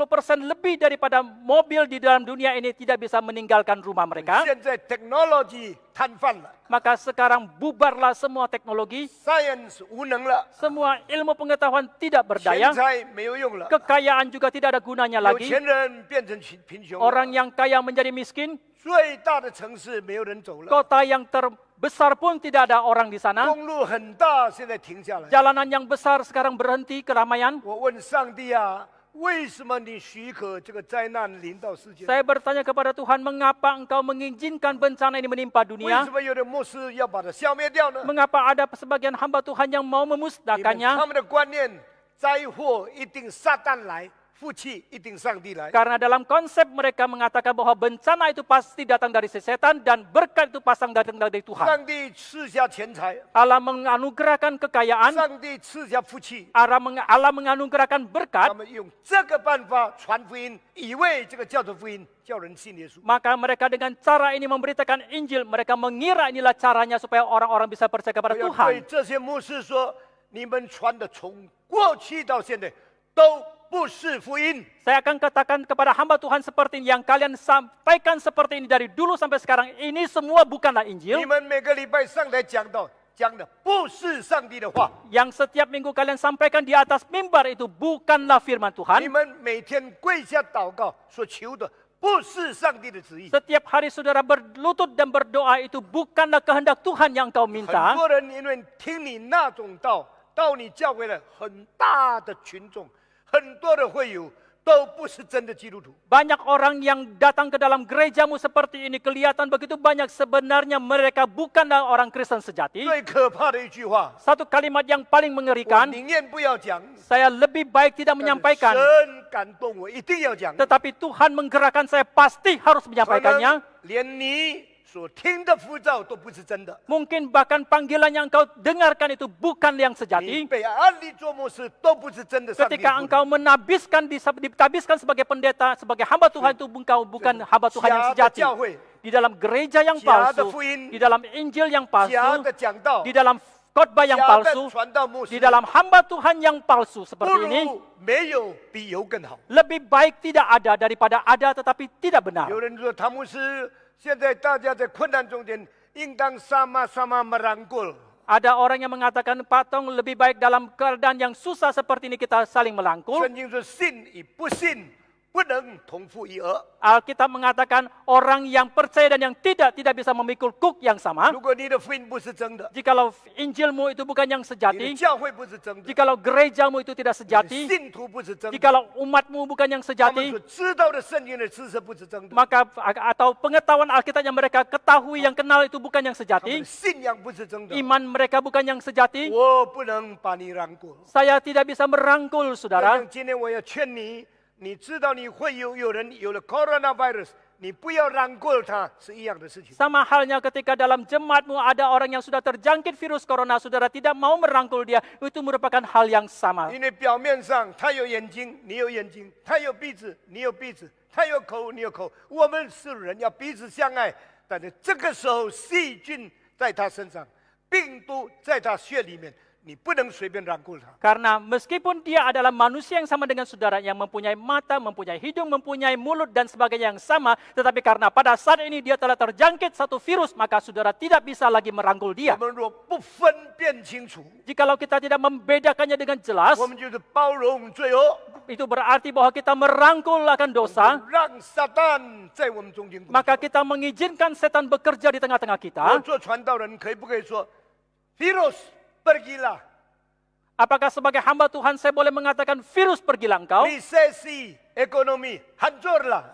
lebih daripada mobil di dalam dunia ini tidak bisa meninggalkan rumah mereka. 现在 technology 瘫痪了 Maka sekarang bubarlah semua teknologi, ，science 无能了， semua ilmu pengetahuan tidak 钱 berdaya, 财没有用了， kekayaan juga tidak ada gunanya 有 lagi. 钱人变成贫穷了， Orang yang kaya menjadi miskin, 最大的城市没有人走了， kota yang terbesar pun tidak ada orang di sana. 公路很大，现在停下来。 Jalanan yang besar sekarang berhenti keramaian. 我问上帝啊，为什么你许可这个灾难临到世界？ Saya bertanya kepada Tuhan, mengapa engkau mengizinkan bencana ini menimpa 为 dunia? 什么有的牧师要把它消灭掉呢？ Mengapa ada sebagian hamba Tuhan yang mau 因为 memusnahkannya? 他们的观念，灾祸一定撒旦来，福气一定上帝来。 Karena dalam konsep mereka mengatakan bahwa bencana itu pasti datang dari setan dan berkat itu pasang datang dari Tuhan. 上帝赐下钱财， Allah menganugerahkan kekayaan, 上帝赐下福气， Allah menganugerahkan 他 berkat, 们用这个办法传福音，以为这个叫做福音，叫人信耶稣。 maka mereka dengan cara ini memberitakan Injil, mereka mengira inilah caranya supaya orang-orang bisa percaya 我 kepada 要对 Tuhan. 这些牧师说：你们传的从过去到现在都不是福音。 Saya akan katakan kepada hamba Tuhan seperti ini, yang kalian sampaikan seperti ini dari dulu sampai sekarang, ini semua bukanlah 你 Injil. 们每个礼拜上台讲道，讲的不是上帝的话。 Yang setiap minggu kalian sampaikan di atas mimbar itu bukanlah firman 你 Tuhan. 们每天跪下祷告所求的不是上帝的旨意。 Setiap hari saudara berlutut dan berdoa itu bukanlah kehendak Tuhan yang kau 很 minta. 多人因为听你那种道，到你教会了很大的群众，很多的会友都不是真的基督徒。 Banyak orang yang datang ke dalam gerejamu seperti ini, kelihatan begitu banyak, sebenarnya mereka bukanlah orang Kristen sejati. 最可怕的一句话， Satu kalimat yang paling 我 mengerikan, 宁愿不要讲， saya lebih baik tidak 但是 menyampaikan. 神感动我一定要讲。 Tetapi Tuhan menggerakkan saya, pasti harus 可能 menyampaikannya. 连你所听的呼召都不是真的， Mungkin bahkan panggilan yang engkau dengarkan itu bukan yang 你 sejati. 被安利做牧师都不是真的上帝 Ketika 呼的 engkau ditabiskan sebagai pendeta, sebagai hamba Tuhan, itu engkau bukan hamba Tuhan yang 假的 sejati. 教会、 Di dalam gereja yang 假的 palsu, 福音、 di dalam Injil yang 假 palsu, 的讲道、 di dalam khotbah yang 假的 palsu, 传道牧 di 师， dalam hamba Tuhan yang palsu 不 seperti ini, 如没有比有更好。 lebih baik tidak ada daripada ada tetapi tidak benar. 有人说，唐牧师，现在大家在困难中间，应当sama-sama merangkul。 Ada orang yang mengatakan, Pak Tong, lebih baik dalam keadaan yang susah seperti ini kita saling melangkul. 圣经说，信与不信不能同负一軛。 Alkitab mengatakan orang yang percaya dan yang tidak bisa memikul kuk yang sama. 如果你的福音不是真的， Jikalau Injilmu itu bukan yang 你的 sejati, 教会不是真的， jikalau gerejamu itu tidak 你的 sejati, 信徒不是真的， jikalau umatmu bukan yang 他们 sejati, 所知道的圣经的知识不是真的， maka atau pengetahuan Alkitab yang mereka ketahui, yang kenal itu bukan yang 他们 sejati, 的信仰不是真的， iman mereka bukan yang sejati, 我不能把你让过。 saya tidak bisa merangkul 但 saudara. 是今天我要劝你，你知道你会有人有了 coronavirus， 你不要让过他，是一样的事情。 Sama halnya ketika dalam jemaatmu ada orang yang sudah terjangkit virus corona, saudara tidak mau merangkul dia, itu merupakan hal yang sama. 因为表面上他有眼睛，你有眼睛；他有鼻子，你有鼻子；他有口，你有口。我们是人，要彼此相爱。但是这个时候，细菌在他身上，病毒在他血里面，你不能随便让过他。 Karena meskipun dia adalah manusia yang sama dengan saudara, yang mempunyai mata, mempunyai hidung, mempunyai mulut dan sebagainya yang sama, tetapi karena pada saat ini dia telah terjangkit satu virus, maka saudara tidak bisa lagi merangkul 我 dia. 们若不分辨清楚， Jikalau kita tidak membedakannya dengan jelas, 我们就是包容罪恶， itu berarti bahwa kita merangkul akan dosa, 让撒旦在我们中间工作。 maka kita mengizinkan setan bekerja di tengah-tengah 我 kita. 做传道人可以不可以说 virus pergilah， Apakah sebagai hamba Tuhan saya boleh mengatakan virus pergilah engkau, resesi ekonomi hancurlah.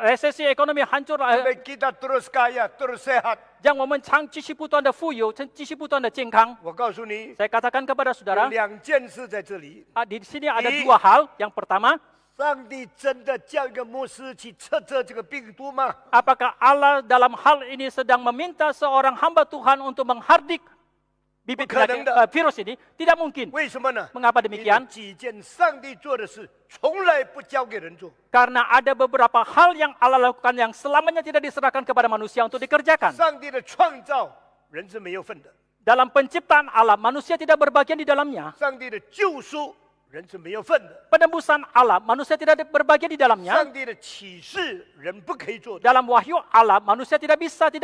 resesi ekonomi hancur, Supaya kita terus kaya, terus sehat. 让我们长继续不断的富有，继续不断的健康。我告诉你， Saya katakan kepada 有 saudara, 两件事在这里。 di sini ada dua hal. Yang pertama, 上帝真的叫一个牧师去测这个病毒吗？ apakah Allah dalam hal ini sedang meminta seorang hamba Tuhan untuk menghardik bibit penyakit, virus ini? Tidak mungkin. 为什么呢？ Mengapa 因为 demikian? 几件上帝做的事，从来不交给人做。 Karena ada beberapa hal yang Allah lakukan yang selamanya tidak diserahkan kepada manusia untuk dikerjakan. 上帝的创造，人是没有份的； Dalam penciptaan Allah, manusia tidak berbagian di dalamnya. 上帝的救赎，人是没有份的； Penebusan Allah, manusia tidak berbagian di dalamnya. 上帝的启示，人不可以做的。 Dalam wahyu Allah, manusia tidak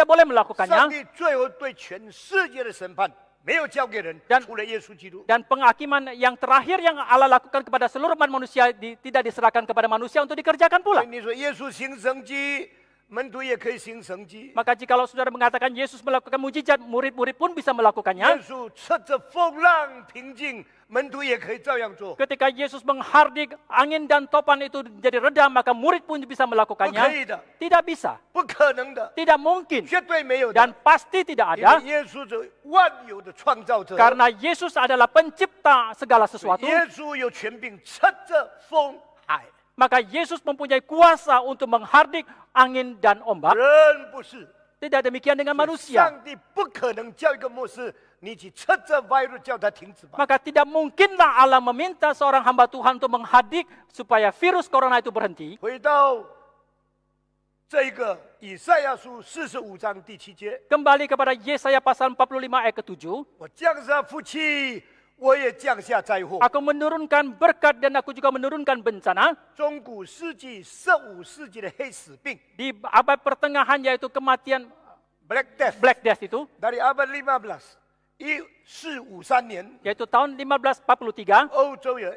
boleh 上 melakukannya. 帝最后对全世界的审判，没有交给人， Dan- 除了耶稣基督。 Dan penghakiman yang terakhir yang Allah lakukan kepada seluruh umat manusia tidak diserahkan kepada manusia untuk dikerjakan 所 pula. 以你说耶稣行神迹，门徒也可以行神迹。 Maka jikalau saudara mengatakan Yesus melakukan mujizat, murid-murid pun bisa 耶 melakukannya. 稣侧着风浪平静，门徒也可以照样做。 Ketika Yesus menghardik angin dan topan itu menjadi reda, maka murid pun bisa 不可 melakukannya. 以的， Tidak bisa, 不可能的， tidak mungkin, 绝对没有的 dan。pasti tidak 因 ada. 为耶稣是万有的创造者， Karena Yesus adalah pencipta segala sesuatu, 耶稣有权柄侧着风海。 maka Yesus mempunyai kuasa untuk menghardik angin dan ombak. 人不是， Tidak demikian dengan manusia. 上帝不可能叫一个牧师，你去侧着 virus 叫他停止吧。 Maka tidak mungkinlah Allah meminta seorang hamba Tuhan untuk menghardik supaya virus corona itu berhenti. 回到这个以赛亚书45章第7节， Kembali kepada Yesaya pasal 45 ayat ke-7. 我降下福气，我也降下灾祸。 Aku menurunkan berkat dan aku juga menurunkan bencana. 中古世纪、15世纪的黑死病 Di abad pertengahan yaitu kematian（Black Death） Black Death itu, dari abad 15 1453年， yaitu tahun 1543. 欧洲有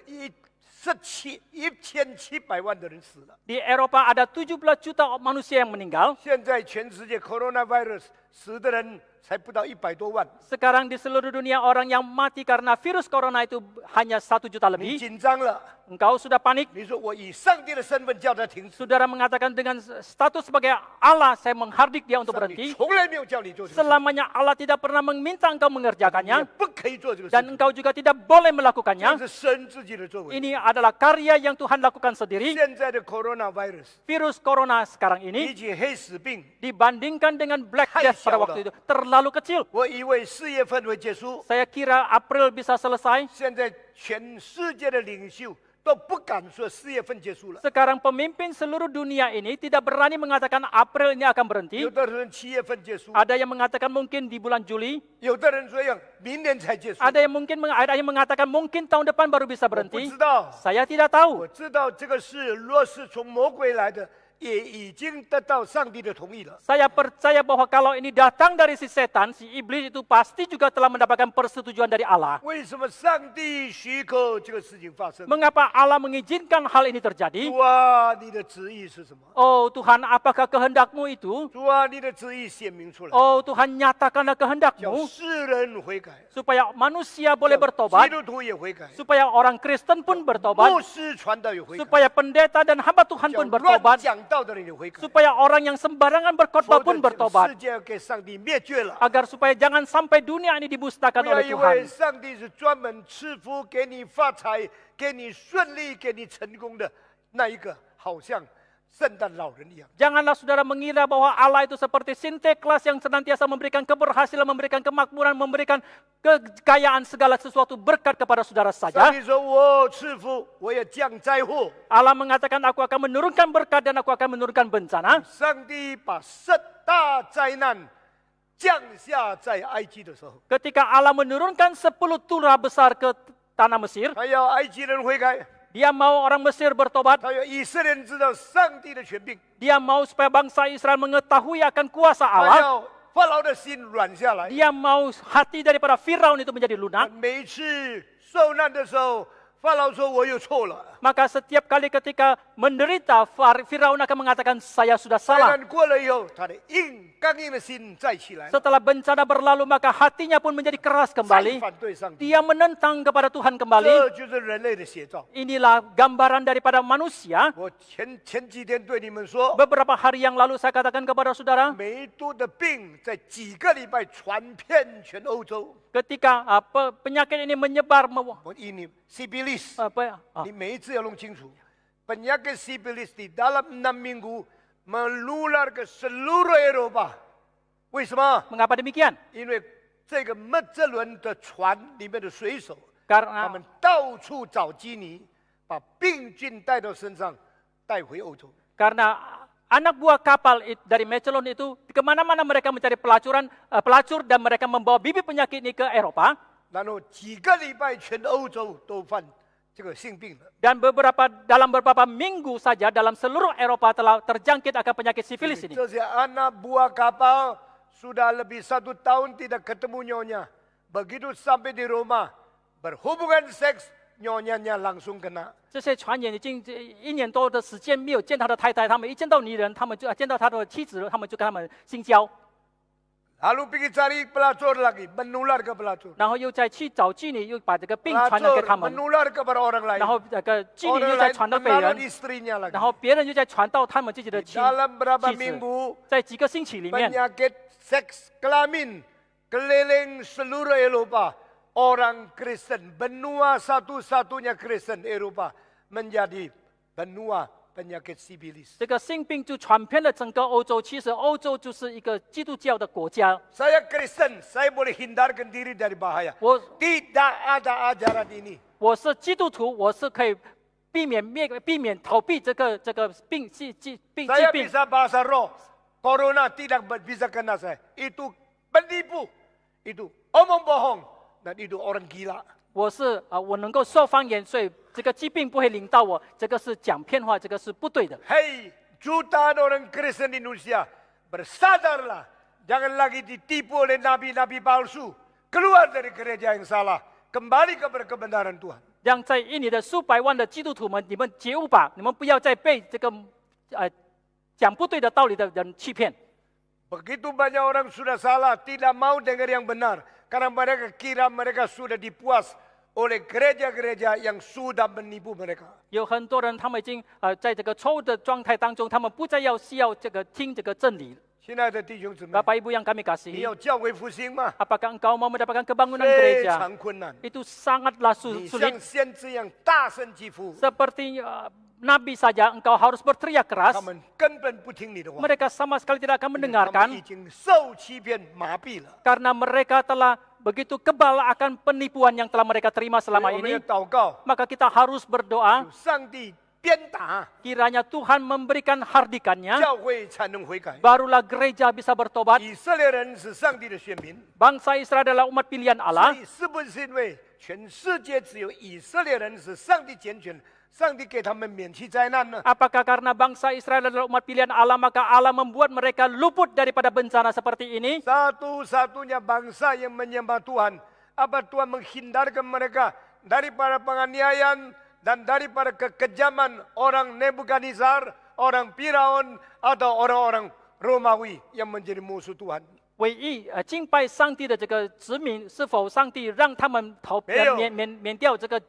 1700万的人死了。 Di Eropa ada 17 juta manusia yang meninggal. 现在全世界 coronavirus 死的人才不到100多万。 Sekarang di seluruh dunia orang yang mati karena virus corona itu hanya 1 juta 你 lebih. 紧张了， Engkau sudah panik. 你说我以上帝的身份叫他停止， Saudara mengatakan dengan status sebagai Allah, saya menghardik dia untuk 上帝 berhenti. 从来没有叫你做这个事， Selamanya Allah tidak pernah meminta engkau 你也 mengerjakannya. 不可以做这个事 Dan 情。 engkau juga tidak boleh 这 melakukannya. 是神自己的作为。 Ini adalah karya yang Tuhan lakukan sendiri. 现在的 coronavirus Virus corona sekarang 比 ini 起黑死病， dibandingkan dengan Black Hai Death pada siapa? waktu itu terlalu kecil. 我以为4月份会结束， Saya kira April bisa selesai. 现在全世界的领袖都不敢说4月份结束了。 Sekarang pemimpin seluruh dunia ini tidak berani mengatakan April ini akan berhenti. 有的人7月份结束， Ada yang mengatakan mungkin di bulan Juli. 有的人说要明年才结束。 Ada yang mengatakan mungkin tahun depan baru bisa 我不 berhenti. 知道， Saya tidak tahu. 我知道这个事若是从魔鬼来的，也已经得到上帝的同意了。 Saya percaya bahwa kalau ini datang dari si setan, si iblis itu pasti juga telah mendapatkan persetujuan dari Allah. 为什么上帝许可这个事情发生？ Mengapa Allah mengizinkan hal ini terjadi? 主啊，你的旨意是什么？ Oh Tuhan, apakah kehendakmu itu? 主啊，你的旨意显明出来， Oh Tuhan, nyatakanlah 叫 kehendakmu 世人悔改， supaya manusia boleh 基 bertobat, 督徒也悔改， supaya orang Kristen pun 牧 bertobat, 师传道也悔改， supaya pendeta dan hamba Tuhan 叫 pun 乱 bertobat, 讲道的人也悔改。 supaya orang yang sembarangan 否 berkhotbah 则 pun 这个 bertobat, 世界要给上帝灭绝了。 agar supaya jangan sampai dunia ini dimusnahkan 不要 oleh 以 Tuhan. 为上帝是专门赐福给你发财、给你顺利、给你成功的那一个，好像圣诞老人一样。 Janganlah saudara mengira bahwa Allah itu seperti Sinterklas yang senantiasa memberikan keberhasilan, memberikan kemakmuran, memberikan kekayaan segala sesuatu berkat kepada saudara 上 saja. 帝说：“我赐福，我也降灾祸。 Allah mengatakan aku akan menurunkan berkat dan aku akan menurunkan bencana. ”上帝把大灾难降下在埃及的时候， Ketika Allah menurunkan 10 turah besar ke tanah Mesir, 他要埃及人悔改， dia mau orang Mesir bertobat, 他要以色列人知道上帝的权柄， dia mau supaya bangsa Israel mengetahui akan kuasa 他 Allah, 要法老的心软下来。 dia mau hati daripada Firaun itu menjadi lunak. 每一次受难的时候，法老说：“我又错了。” Maka setiap kali ketika menderita, Firaun akan mengatakan saya sudah 灾 salah. 难过了以后，他的刚硬的心再起来了， Setelah bencana berlalu, maka hatinya pun menjadi keras 再 kembali. 反对上帝。 Dia menentang kepada Tuhan kembali. 这就是人类的写照。 Inilah gambaran daripada manusia. 我前几天对你们说， Beberapa hari yang lalu saya katakan kepada saudara, 梅毒的病在几个礼拜传遍全欧洲。 ketika penyakit ini menyebar, 我以你 sibilis， apa, 你每一次要弄清楚，penyakit sibilis di dalam 6 minggu menular ke seluruh Eropa。为什么？ mengapa demikian? 因为这个麦哲伦的船里面的水手，他 Karena 们到处找基尼，把病菌带到身上，带回欧洲。 karena anak buah kapal dari Mechelon itu kemana-mana mereka mencari pelacur dan mereka membawa bibit penyakit ini ke Eropa. 然后几个礼拜，全欧洲都犯这个性病了。 Dan dalam beberapa minggu saja dalam seluruh Eropa telah terjangkit akan penyakit sifilis ini. 这些anak buah kapal sudah lebih 1 tahun tidak ketemu nyonya. Begitu sampai di Roma, berhubungan seks, nyonyanya langsung kena. 这些船员已经1年多的时间没有见他的太太，他们一见到女人，他们就见到他的妻子，他们就跟他们性交， Lalu pergi cari pelacur lagi, menular ke pelacur. 然后又再去找妓女，又把这个病传染给 Pelacur 他们， menular kepada orang lain. 然后这个妓女 Orang 又再 lain 传到别 menaruh 人， istrinya lagi. 然后别人又再传到他们自己的妻 Dalam berapa 子， minggu, 在几个星期里面， penyakit seks kelamin keliling seluruh Eropa. Orang Kristen, benua satu-satunya Kristen Eropa menjadi benua penyakit sibilis. 这个性病就传遍了整个欧洲。其实欧洲就是一个基督教的国家。 Saya Kristen, saya boleh hindarkan diri dari bahaya. 我 Tidak ada ajaran ini. 我是基督徒，我是可以避免逃避这个疾 Saya 病。 bisa bahasa roh. Corona tidak bisa kena saya. Itu penipu. Itu omong bohong. Dan itu orang gila. 我能够说方言，所以这个疾病不会临到我。这个是讲骗话，这个是不对的。 Hei, jutaan orang Kristen di Indonesia, bersadarlah. Jangan lagi ditipu oleh nabi-nabi palsu. Keluar dari gereja yang salah. Kembali kepada kebenaran Tuhan. 让在印尼的数百万的基督徒们，你们觉悟吧！你们不要再被这个讲不对的道理的人欺骗。Begitu banyak orang sudah salah, tidak mau dengar yang benar. Karena mereka kira mereka sudah dipuas oleh gereja-gereja yang sudah menipu mereka. 有很多人他们已经在这个错误的状态当中，他们不再需要这个听这个真理。 亲爱的弟兄姊妹， Bapak Ibu yang kami 你 kasihi, 要教会复兴吗？ apakah engkau mau mendapatkan kebangunan 非 gereja? 常困难。 Itu sangatlah 你 sulit. 像先知一样大声疾呼， Seperti Nabi saja, engkau harus berteriak 他 keras. 们根本不听你的话， Mereka sama sekali tidak akan 他们已 mendengarkan 经受欺骗麻痹了。 karena mereka telah begitu kebal akan penipuan yang telah mereka terima 所以 selama 我们要 ini. 祷告， Maka kita harus berdoa 上帝鞭打， kiranya Tuhan memberikan hardikannya, 教会才能悔改。 barulah gereja bisa bertobat. 以色列人是上帝的选民， Bangsa Israel adalah umat pilihan 所 Allah. 以是不是因为全世界只有以色列人是上帝拣选，上帝给他们免去灾难呢？ Apakah karena bangsa Israel adalah umat pilihan Allah, maka Allah membuat mereka luput daripada bencana seperti ini? Satu-satunya bangsa yang menyembah Tuhan, apa Tuhan menghindarkan mereka daripada penganiayaan dan daripada kekejaman orang Nebukadnezar, orang Firaun, atau orang-orang Romawi yang menjadi musuh Tuhan. 唯一敬拜上帝的这个子民，是否上帝让他们没有免掉这个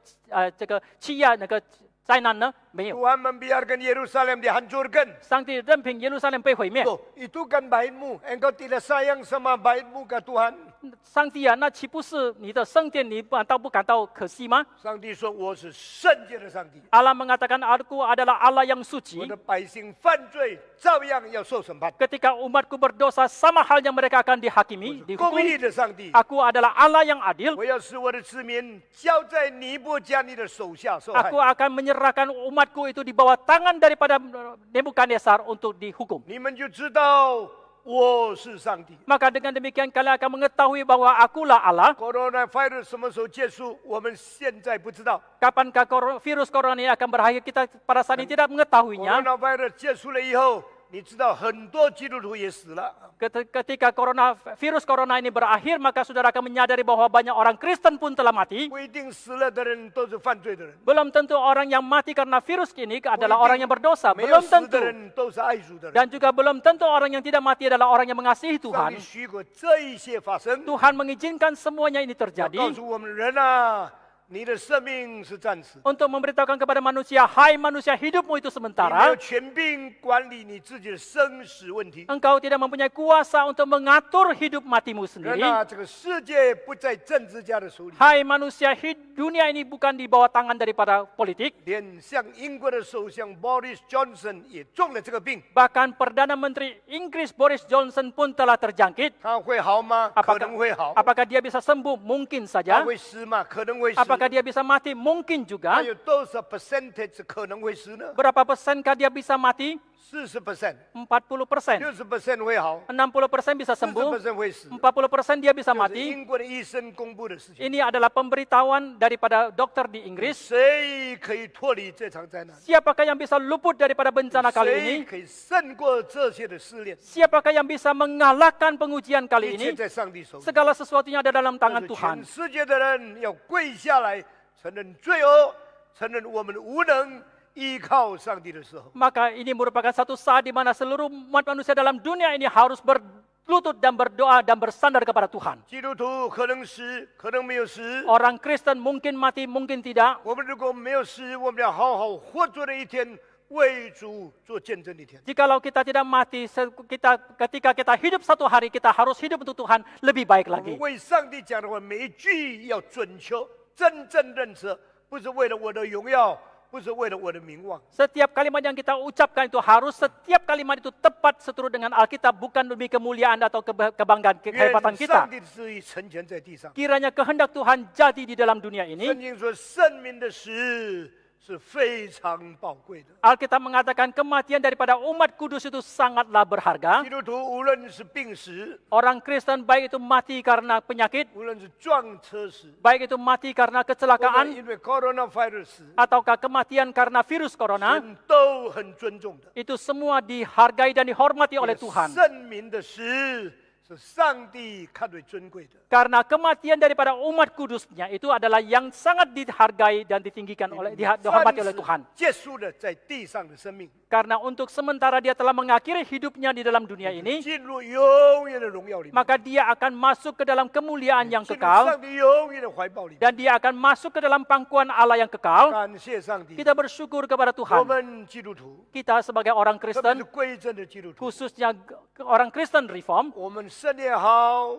欺压那个灾难呢？没有， Tuhan membiarkan Yerusalem dihancurkan. 上帝任凭耶路撒冷被毁灭。 Loh, itu kan baitmu. Engkau tidak sayang sama baitmu ke Tuhan. 上帝啊，那岂不是你的圣殿，你难道不感到可惜吗？ 上帝说我是圣洁的上帝， Allah mengatakan Aku adalah Allah yang 我 suci. 的百姓犯罪照样要受审判。 Ketika umatku berdosa, sama halnya mereka akan 我 dihakimi, 是公 dihukum. 义的上帝， Aku adalah Allah yang adil. 我要使我的子民交在尼布加尼的手下受害 Aku。akan menyerahkan umatku itu di bawah tangan daripada Nebukadnezar untuk dihukum. 你们就知道我是上帝。 Maka dengan demikian kalian akan mengetahui bahwa akulah Allah. Coronavirus 什么时候结束？我们现在不知道。 Kapankah virus corona ini akan berakhir, kita pada saat ini tidak mengetahuinya. Coronavirus 结束了以后，你知道很多基督徒也死了。 Ketika virus corona ini berakhir, maka saudara akan menyadari bahwa banyak orang Kristen pun telah mati. 不一定死了的人都是犯罪的人， Belum tentu orang yang mati karena virus ini adalah orang yang berdosa. 没有 Belum 死的 tentu. 人都是爱主的人。 Dan juga belum tentu orang yang tidak mati adalah orang yang mengasihi 上 Tuhan. 帝许可这一切发生， Tuhan mengizinkan semuanya ini 要 terjadi 告诉我们人啊，你的生命是暂时， untuk memberitahukan kepada manusia, hai manusia, hidupmu itu 你没 sementara. 有权柄管理你自己的生死问题。 Engkau tidak mempunyai kuasa untuk mengatur hidup matimu 人 sendiri. 啊，这个世界不在政治家的手里， Hai manusia, dunia ini bukan di bawah tangan daripada politik. 连像英国的首相 Boris Johnson 也中了这个病， Bahkan Perdana Menteri Inggris Boris Johnson pun telah terjangkit. 他会好吗？可能会好。 Apakah dia bisa sembuh? Mungkin 他 saja. 会死吗？可能会死。 Apakah dia bisa mati? Mungkin 他 juga. 有多少 percentage 可能会死呢 Berapa persenkah dia bisa mati? ？40%、 40%. 60% 会好， 60% bisa sembuh. 40% 会死。 40% dia bisa 这是 mati. 英国的医生公布的事情。 Ini adalah pemberitahuan daripada dokter di Inggris. 谁可以脱离这场灾难？ Siapakah yang bisa luput daripada bencana kali 谁 ini? 可以胜过这些的试炼？ Siapakah yang bisa mengalahkan pengujian kali 一切 ini? 在上帝手里。 Segala sesuatunya ada dalam 但 tangan 是 Tuhan. 全世界的人要跪下来，承认罪恶，承认我们的无能，依靠上帝的时候， Maka ini merupakan satu saat di mana seluruh umat manusia dalam dunia ini harus berlutut dan berdoa dan bersandar kepada Tuhan. 基督徒可能死，可能没有死。 Orang Kristen mungkin mati, mungkin tidak. 我们如果没有死，我们要好好活着的一天，为主做见证的一天。 Jikalau kita tidak mati, ketika kita hidup satu hari, kita harus hidup untuk Tuhan lebih baik 我们 lagi. 为上帝讲的话，每一句要准确、真正认识，不是为了我的荣耀，不是为了我的名望。 Setiap kalimat yang kita ucapkan itu harus setiap kalimat itu tepat seturut dengan Alkitab, bukan demi kemuliaan atau kebanggaan, 愿 kehebatan 上 kita. 帝的旨意成全在地上。 Kiranya kehendak Tuhan jadi di dalam dunia 圣 ini. 经说，生命的死是非常宝贵的。 Alkitab mengatakan kematian daripada umat kudus itu sangatlah berharga. 基督徒无论是病死， Orang Kristen baik itu mati karena penyakit, 无论是撞车死， baik itu mati karena 或者 kecelakaan, 因为 coronavirus 死， ataukah kematian karena virus corona, 神都很尊重的。 itu semua dihargai dan dihormati oleh Tuhan. 圣民的死是上帝看为尊贵的。 Karena kematian daripada umat kudusnya itu adalah yang sangat dihargai dan ditinggikan oleh dihormati oleh Tuhan. 结束了在地上的生命， Karena untuk sementara dia telah mengakhiri hidupnya di dalam dunia ini, 进入永远的荣耀里面， maka dia akan masuk ke dalam kemuliaan yang 进入 kekal 上帝永远的怀抱里面。 dan dia akan masuk ke dalam pangkuan Allah yang kekal. 感谢上帝， Kita bersyukur kepada 我 Tuhan. 们基督徒， Kita sebagai orang 特别是 Kristen, 归正的基督徒， khususnya orang Kristen Reform, 我们生也好，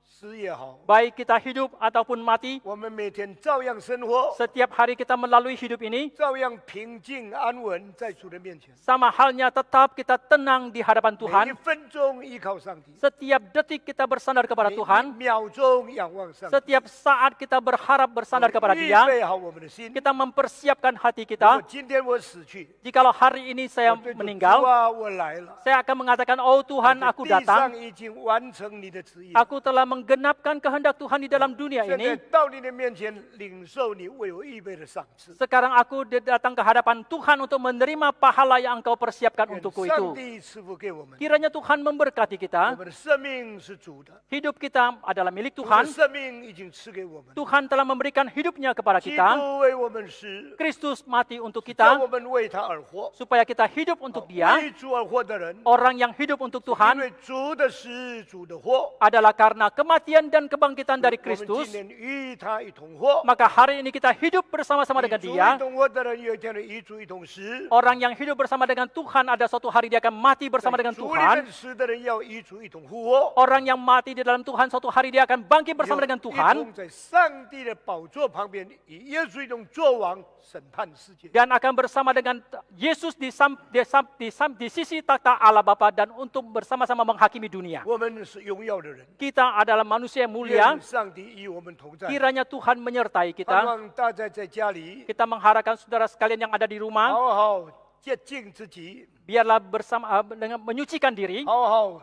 死也好， baik kita hidup ataupun mati, 我们每天照样生活， setiap hari kita melalui hidup ini, 照样平静安稳在主的面前。 sama halnya tetap kita tenang di hadapan 每一 Tuhan. 分钟依靠上帝， Setiap detik kita bersandar kepada 每一 Tuhan. 秒钟仰望上帝， Setiap saat kita berharap bersandar kepada 预 Dia. 备好我们的心。 Kita mempersiapkan hati 如果 kita. 今天我死去， Jikalau hari ini saya 我对主 meninggal, 主啊，我来了。 saya akan mengatakan, oh Tuhan, 在 aku 地上 datang. 已经完成你的旨意， Aku telah menggenapkan kehendak Tuhan di dalam dunia 现在 ini. 到你的面前领受你为我预备的赏赐。 Sekarang aku datang ke hadapan Tuhan untuk menerima pahala yang Engkau persiapkan 愿 untukku 上 itu. 帝赐福给我们， Kiranya Tuhan memberkati 我 kita. 们的生命是主的， Hidup kita adalah milik 主的 Tuhan. 生命已经赐给我们。 Tuhan telah memberikan hidupnya kepada 基 kita. 督为我们死， Kristus mati untuk 叫 kita 我们为他而活。 supaya kita hidup untuk Dia. 为主而活的人， Orang yang hidup untuk 因 Tuhan 为主的死，主的活， adalah karena kematian dan kebangkitan dari 我们今 Kristus. 天与他一同活。 Maka hari ini kita hidup bersama-sama 与 dengan 主 Dia. 一同活的人，有一天与主一同死。 Orang yang hidup bersama dengan Tuhan ada suatu hari dia akan mati bersama 在 dengan 主里 Tuhan. 面死的人，要与主一同复活。 Orang yang mati di dalam Tuhan suatu hari dia akan bangkit bersama dengan 一 Tuhan 同在上帝的宝座旁边，与耶稣一同作王，审判世界。 dan akan bersama dengan Yesus di sisi takhta Allah Bapa dan untuk bersama-sama menghakimi dunia. 我们是荣耀的人， Kita adalah manusia yang mulia. 愿上帝与我们同在。 Kiranya Tuhan menyertai 盼 kita. 望大家在家里 Kita mengharapkan saudara sekalian yang ada di rumah 好好洁净自己， biarlah bersama dengan menyucikan diri 好好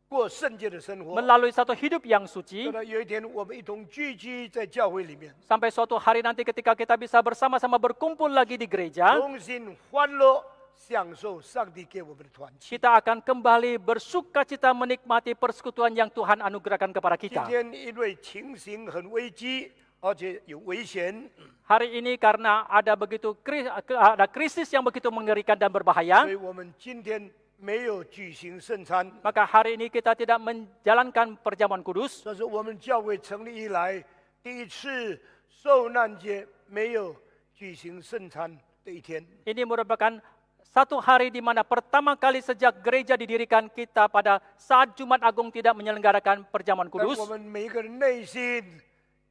过圣洁的生活。 melalui satu hidup yang suci 等到有一天，我们一同聚集在教会里面， sampai suatu hari nanti ketika kita bisa bersama-sama berkumpul lagi di gereja. 重新欢乐，享受上帝给我们的团契。 Kita akan kembali bersukacita menikmati persekutuan yang Tuhan anugerahkan kepada 今 kita. 天因为情形很危机，而且有危险， Hari ini karena ada ada krisis yang begitu mengerikan dan berbahaya, 所以我们今天没有举行圣餐。 maka hari ini kita tidak menjalankan perjamuan kudus. 这是我们教会成立以来第一次受难节没有举行圣餐的一天。 Ini merupakan satu hari di mana pertama kali sejak gereja didirikan kita pada saat Jumat Agung tidak menyelenggarakan perjamuan 但 kudus. 我们每一个人内心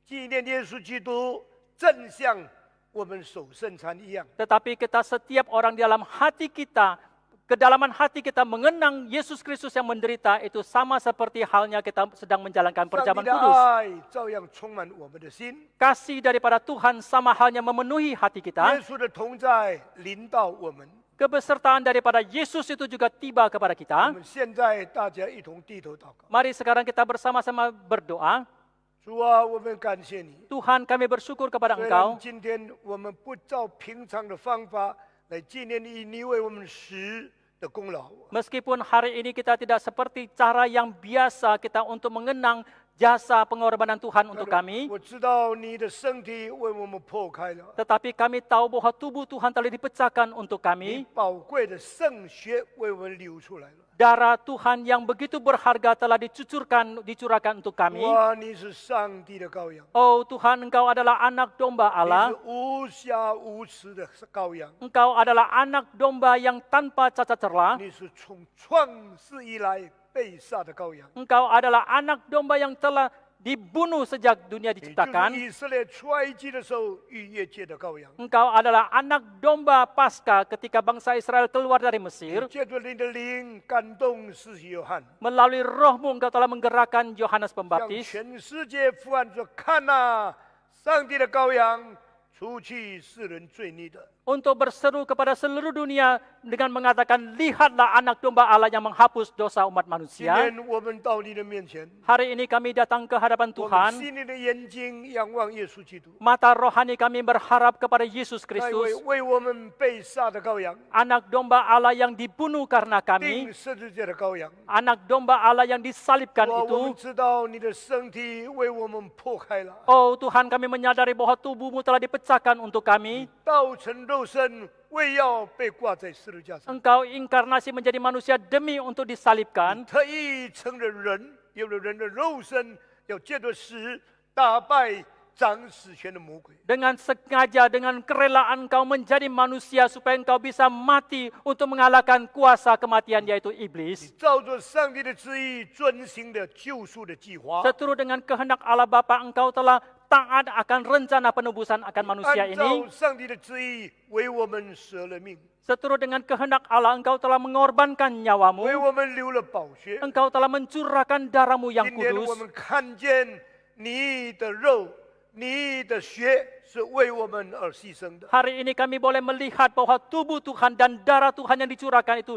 纪念耶稣基督，正像我们守圣餐一样。 Tetapi kita setiap orang di dalam hati kita, kedalaman hati kita mengenang Yesus Kristus yang menderita itu sama seperti halnya kita sedang menjalankan 上帝 perjamuan 的 kudus. 爱照样充满我们的心， Kasih daripada Tuhan sama halnya memenuhi hati 耶 kita. 稣的同在临到我们。 Kebesertaan daripada Yesus itu juga tiba kepada 我 kita. 们现在大家一同低头祷告。 Mari sekarang kita bersama-sama berdoa. 主啊，我们感谢你。 Tuhan, kami bersyukur kepada 虽然 Engkau. 今天我们不照平常的方法来纪念你为我们死的功劳， Meskipun hari ini kita tidak seperti cara yang biasa kita untuk mengenang jasa pengorbanan Tuhan untuk kami. 我知道你的身体为我们破开了， Tetapi kami tahu bahwa tubuh Tuhan telah dipecahkan untuk 你 kami. 宝贵的圣血为我们流出来了。 Darah Tuhan yang begitu berharga telah dicurahkan untuk kami. 哇，你是上帝的羔羊， Oh Tuhan, Engkau adalah anak domba 你 Allah. 是无瑕无疵的羔羊， Engkau adalah anak domba yang tanpa cacat celah. 你是从创世以来被杀的羔羊， Engkau adalah anak domba yang telah dibunuh sejak dunia 你就是 diciptakan. 以色列出埃及的时候逾越界的羔羊。 Engkau adalah anak domba Paskah ketika bangsa Israel keluar dari 你 Mesir. 借着你的灵感动施洗约翰， Melalui rohmu Engkau telah menggerakkan Yohanes 向 Pembaptis. 全世界呼喊说：“看呐、上帝的羔羊，除去世人罪孽的。 untuk berseru kepada seluruh dunia dengan mengatakan, lihatlah anak domba Allah yang menghapus dosa umat 今 manusia. 天我们到你的面前， Hari ini kami datang ke hadapan 我们 Tuhan. 心里的眼睛仰望耶稣基督， Mata rohani kami berharap kepada Yesus 那位 Kristus, 为我们被杀的羔羊， anak domba Allah yang dibunuh karena 钉 kami, 十字架的羔羊。 anak domba Allah yang disalibkan 我 itu. 们知道你的身体为我们破开了， Oh Tuhan, kami menyadari bahwa tubuhmu telah dipecahkan untuk kami. 道成肉身，为要被挂在十字架上。 Engkau inkarnasi menjadi manusia demi untuk disalibkan. 特意成了人，有了人的肉身，要借着死打败掌死权的魔鬼。 Dengan sengaja, dengan kerelaan engkau menjadi manusia supaya engkau bisa mati untuk mengalahkan kuasa kematian yaitu 你 iblis. 照着上帝的旨意，遵行的救赎的计划， Seturut dengan kehendak Allah Bapa, engkau telah taat akan rencana penebusan akan manusia 按照 ini. 上帝的旨意为我们舍了命， Seturut dengan kehendak Allah, engkau telah mengorbankan 为 nyawamu. 我们流了宝血。 Engkau telah mencurahkan darahmu yang 今天我 kudus. 们看见你的肉、你的血是为我们而牺牲的。 Hari ini kami boleh melihat bahwa tubuh Tuhan dan darah Tuhan yang dicurahkan itu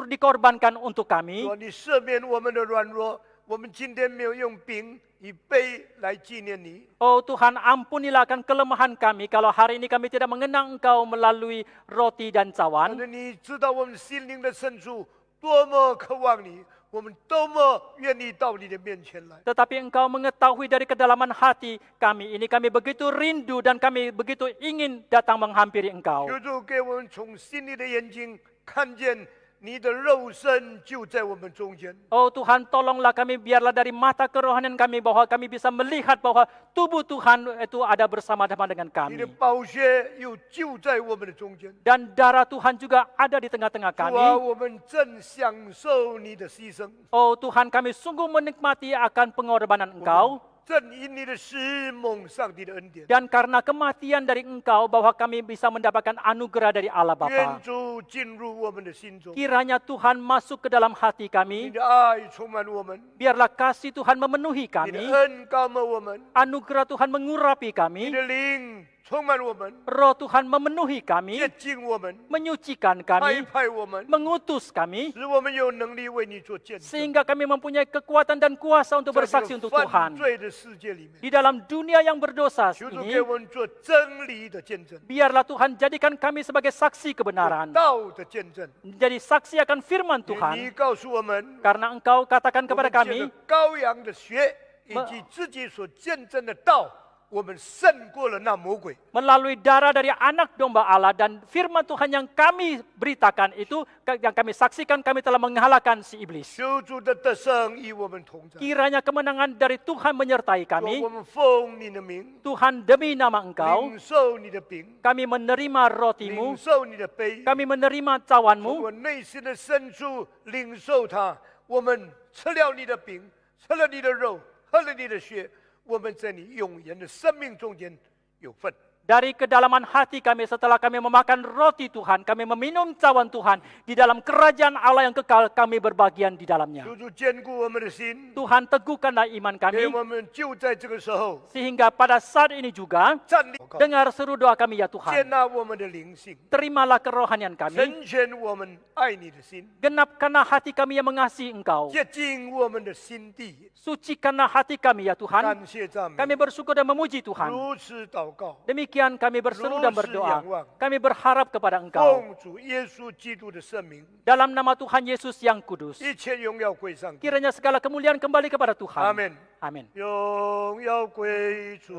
dikorbankan untuk 主啊， kami. 你赦免我们的软弱，我们今天没有用饼以杯来纪念你。 Oh Tuhan, ampunilah akan kelemahan kami kalau hari ini kami tidak mengenang Engkau melalui roti dan 反 cawan. 正你知道我们心灵的深处多么渴望你，我们多么愿意到你的面前来。 Tetapi Engkau mengetahui dari kedalaman hati kami ini, kami begitu rindu dan kami begitu ingin datang menghampiri Engkau. 求主给我们从心里的眼睛看见你的肉身就在我们中间。 Oh Tuhan, tolonglah kami, biarlah dari mata kerohanian kami bahwa kami bisa melihat bahwa tubuh Tuhan itu ada bersama-sama dengan 你的 kami. 宝血又就在我们的中间。 Dan darah Tuhan juga ada di tengah-tengah 主啊， kami. 我们正享受你的牺牲， Oh Tuhan, kami sungguh menikmati akan pengorbanan Engkau. 正因你的死蒙上帝的恩典。 Dan karena kematian dari Engkau bahwa kami bisa mendapatkan anugerah dari Allah 愿 Bapa. 主进入我们的心中， Kiranya Tuhan masuk ke dalam hati 你 kami. 的爱充满我们， Biarlah kasih Tuhan memenuhi 你的 kami. 恩高满我们， Anugerah Tuhan mengurapi 你 kami. 的灵充满我们， Roh Tuhan memenuhi 洁 kami. 净我们， Menyucikan 拍 kami. 拍我们， Mengutus kami. 使我们有能力为你做见证。 Sehingga kami mempunyai kekuatan dan kuasa untuk 在 bersaksi 这 untuk 个犯 Tuhan. 罪的世界里面， Di dalam dunia yang berdosa 求主 ini, 给我们做真理的见证， biarlah Tuhan jadikan kami sebagai saksi 做 kebenaran. 道的见证。 Menjadi saksi akan firman 你 Tuhan. 告诉我们， Karena Engkau katakan 我 kepada 们借着 kami, 羔羊的血以及自己所见证的道，我们胜过了那魔鬼。 melalui darah dari anak domba Allah dan firman Tuhan yang kami beritakan itu, yang kami saksikan, kami telah mengalahkan si iblis. 求主的得胜与我们同在。 Kiranya kemenangan dari Tuhan menyertai 主啊 kami. 我们奉你的名， Tuhan, demi nama Engkau, 领受你的饼， kami menerima 领 rotimu, 受你的杯， kami menerima 从 cawanmu. 我内心的深处领受它。我们吃了你的饼，吃了你的肉，喝了你的血，我们在你永远的生命中间有份。 Dari kedalaman hati kami setelah kami memakan roti Tuhan, kami meminum cawan Tuhan, di dalam kerajaan Allah yang kekal kami berbagian di dalamnya. 求主坚固我们的心， Tuhan, teguhkanlah iman 给 kami, 我们就在这个时候 sehingga pada saat ini juga, 站立， dengar seru doa kami ya 接 Tuhan. 纳我们的灵性， Terimalah kerohanian kami, 成全我们爱你的心， genapkanlah hati kami yang mengasihi Engkau. 洁净我们的心地。 Sucikanlah hati kami ya Tuhan. 感谢赞美， Kami bersyukur dan memuji Tuhan. 如此祷告， Demikian kami berseru dan Terus berdoa. yang wang. Kami berharap kepada Engkau. 奉主耶稣基督的圣名， Dalam nama Tuhan Yesus yang kudus. 一切荣耀归上帝。 Kiranya segala kemuliaan kembali kepada Tuhan. Amin. Amin. 荣耀归主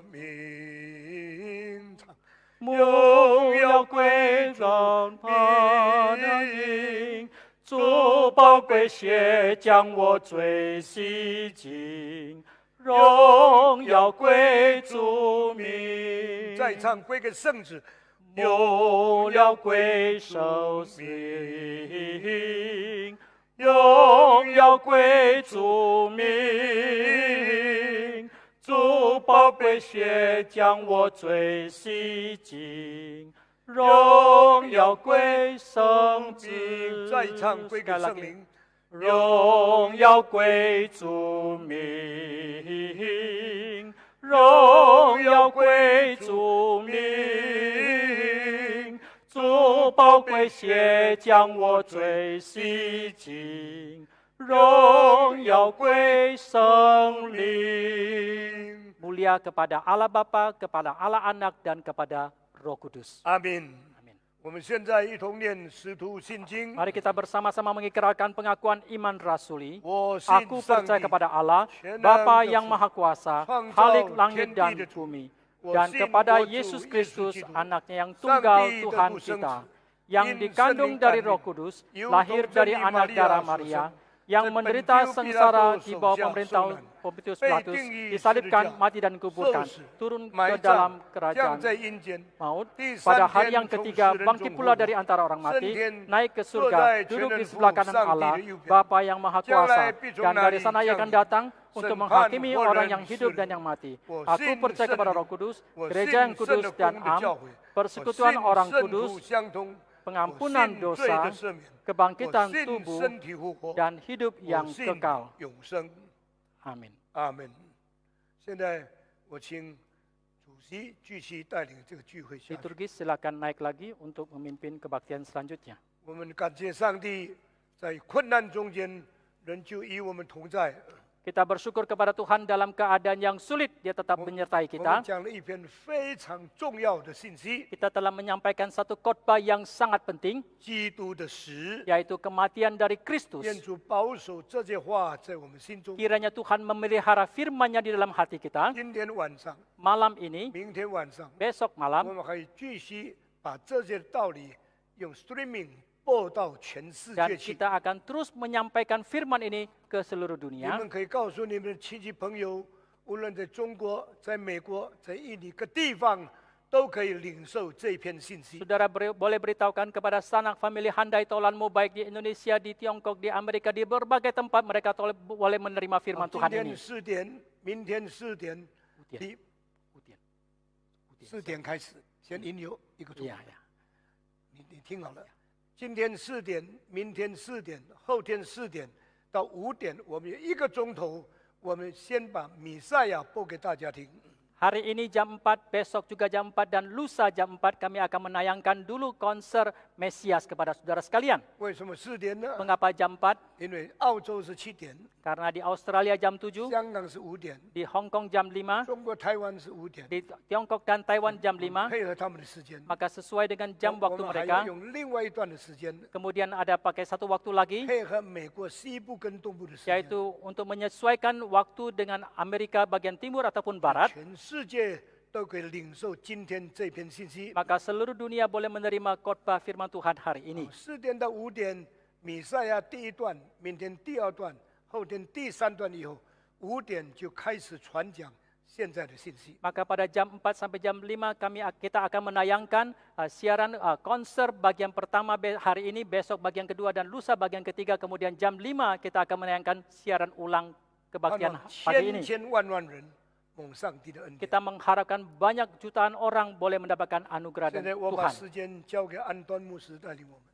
名， Mulia归正pada名，主宝贵血将我罪洗净，荣耀归主名。再唱归给圣子。 荣耀归首名，荣耀归主名，主宝贵血将我罪洗净，荣耀归圣子。再唱归给圣灵。 荣耀归主名，荣耀归主名。宝贵血将我罪洗净，荣耀归圣灵。Mulia kepada Allah Bapa, kepada Allah Anak, dan kepada Roh Kudus. 阿门。 Amin. 我们现在一同念《使徒信经》。 Mari kita bersama-sama mengikrarkan pengakuan iman rasuli. 我信 Aku 上 percaya 帝， kepada Allah, 全能 Bapa 的 yang 父， Maha Kuasa, 创造 Khalik langit 天地 dan 的主。 bumi, 我 dan 信 kepada 我主 Yesus 耶稣 Kristus, 基督， anaknya yang 上 tunggal 帝的 Tuhan 独生 kita, 子， yang 因 dikandung 圣灵 dari 感 Roh 孕， Kudus, 由 lahir 童真 dari 的 anak 玛利 darah 亚所 Maria, 生， yang 在本 menderita 丢彼拉 sengsara 多 di 手 bawah 下受 pemerintah 难， Pontius 被 Pilatus, 定义十字 disalibkan, 架， mati dan 受 dikuburkan, 死， turun 埋 ke dalam 葬，降 kerajaan 在阴间。 maut. 第 Pada 三 hari 天 yang 从 ketiga 死人 bangkit 中 pula 复 dari 活， antara orang 升 mati, 天， naik ke 坐 surga, 在全 duduk 能 di 父 sebelah kanan 上帝 Allah, 的右边。 Bapa yang Maha 将 Kuasa, 来必从 dan 那 dari 里 sana ia 降 akan 临， datang untuk 审判 menghakimi 活 orang 人 yang 死 hidup 人。 dan yang mati. 我 Aku 信 percaya 圣 kepada 灵， Roh Kudus, 我 gereja yang 信圣 kudus 的 dan 公的教 am, 会，我 persekutuan 信 orang 圣徒 kudus, 相通，我 pengampunan 信罪的 dosa, 赦免，我 kebangkitan 信 tubuh, 身体复活， dan hidup 我 yang 信 kekal. 永生。 Amin. 阿门。现在我请主席继续带领这个聚会下去。 Liturgis silakan naik lagi untuk memimpin kebaktian selanjutnya. 我们感谢上帝，在困难中间仍旧与我们同在。 Kita bersyukur kepada Tuhan dalam keadaan yang sulit, Dia tetap menyertai 我们 kita. 讲了一篇非常重要的信息： Kita telah menyampaikan satu khotbah yang sangat penting, 基督的死。 yaitu kematian dari 愿 Kristus. 主保守这些话在我们心中。 Kiranya Tuhan memelihara firman-Nya di dalam hati kita. 今天晚上、 Malam ini, 明天晚上， besok 我 malam, 们还继续把这些道理用 streaming 播到全世 dan 界去。 kita akan terus menyampaikan firman ini ke seluruh 你 dunia. 们可以告诉你们的亲戚朋友，无论在中国、在美国、在印尼各地方，都可以领受这一篇信息。 Saudara boleh beritahukan kepada sanak famili handai tolanmu baik di Indonesia, di Tiongkok, di Amerika, di berbagai tempat mereka boleh menerima 好 firman 今 Tuhan 天 ini. 4点，明天4点， Udian. 第 Udian. 4点开始，先引流一个钟头 Iya, ya. 你听好了，今天4点，明天4点，后天4点到5点，我们有1个钟头，我们先把弥赛亚播给大家听。 Hari ini jam 4, besok juga jam 4, dan lusa jam 4 kami akan menayangkan dulu konser Mesias kepada saudara sekalian. 为什么4点呢？ Mengapa jam 4? 因为澳洲是7点， Karena di Australia jam 7, 香港是5点， di Hong Kong jam 5, 中国台湾是5点， di Tiongkok dan Taiwan jam 5, 配合他们的时间。 maka sesuai dengan jam 我 waktu 们还 mereka. 要用另外一段的时间， Kemudian ada pakai satu waktu lagi, 配合美国西部跟东部的时间。 yaitu untuk menyesuaikan waktu dengan Amerika bagian timur ataupun barat. 全世界都可以领受今天这篇信息。 Maka seluruh dunia boleh menerima khotbah firman Tuhan hari ini. 4点到5点，弥赛亚第1段，明天第2段，后天第3段以后，5点就开始传讲现在的信息。 Maka pada jam 4 sampai jam 5 kita akan menayangkan siaran konser bagian pertama hari ini, besok bagian kedua, dan lusa bagian ketiga. Kemudian jam 5 kita akan menayangkan siaran ulang 盼 kebaktian 望 pagi 千 ini. 千万万人蒙上帝的恩典。 Kita mengharapkan banyak jutaan orang boleh mendapatkan anugerah 现 dari 在我把 Tuhan. 时间交给安端牧师带领我们。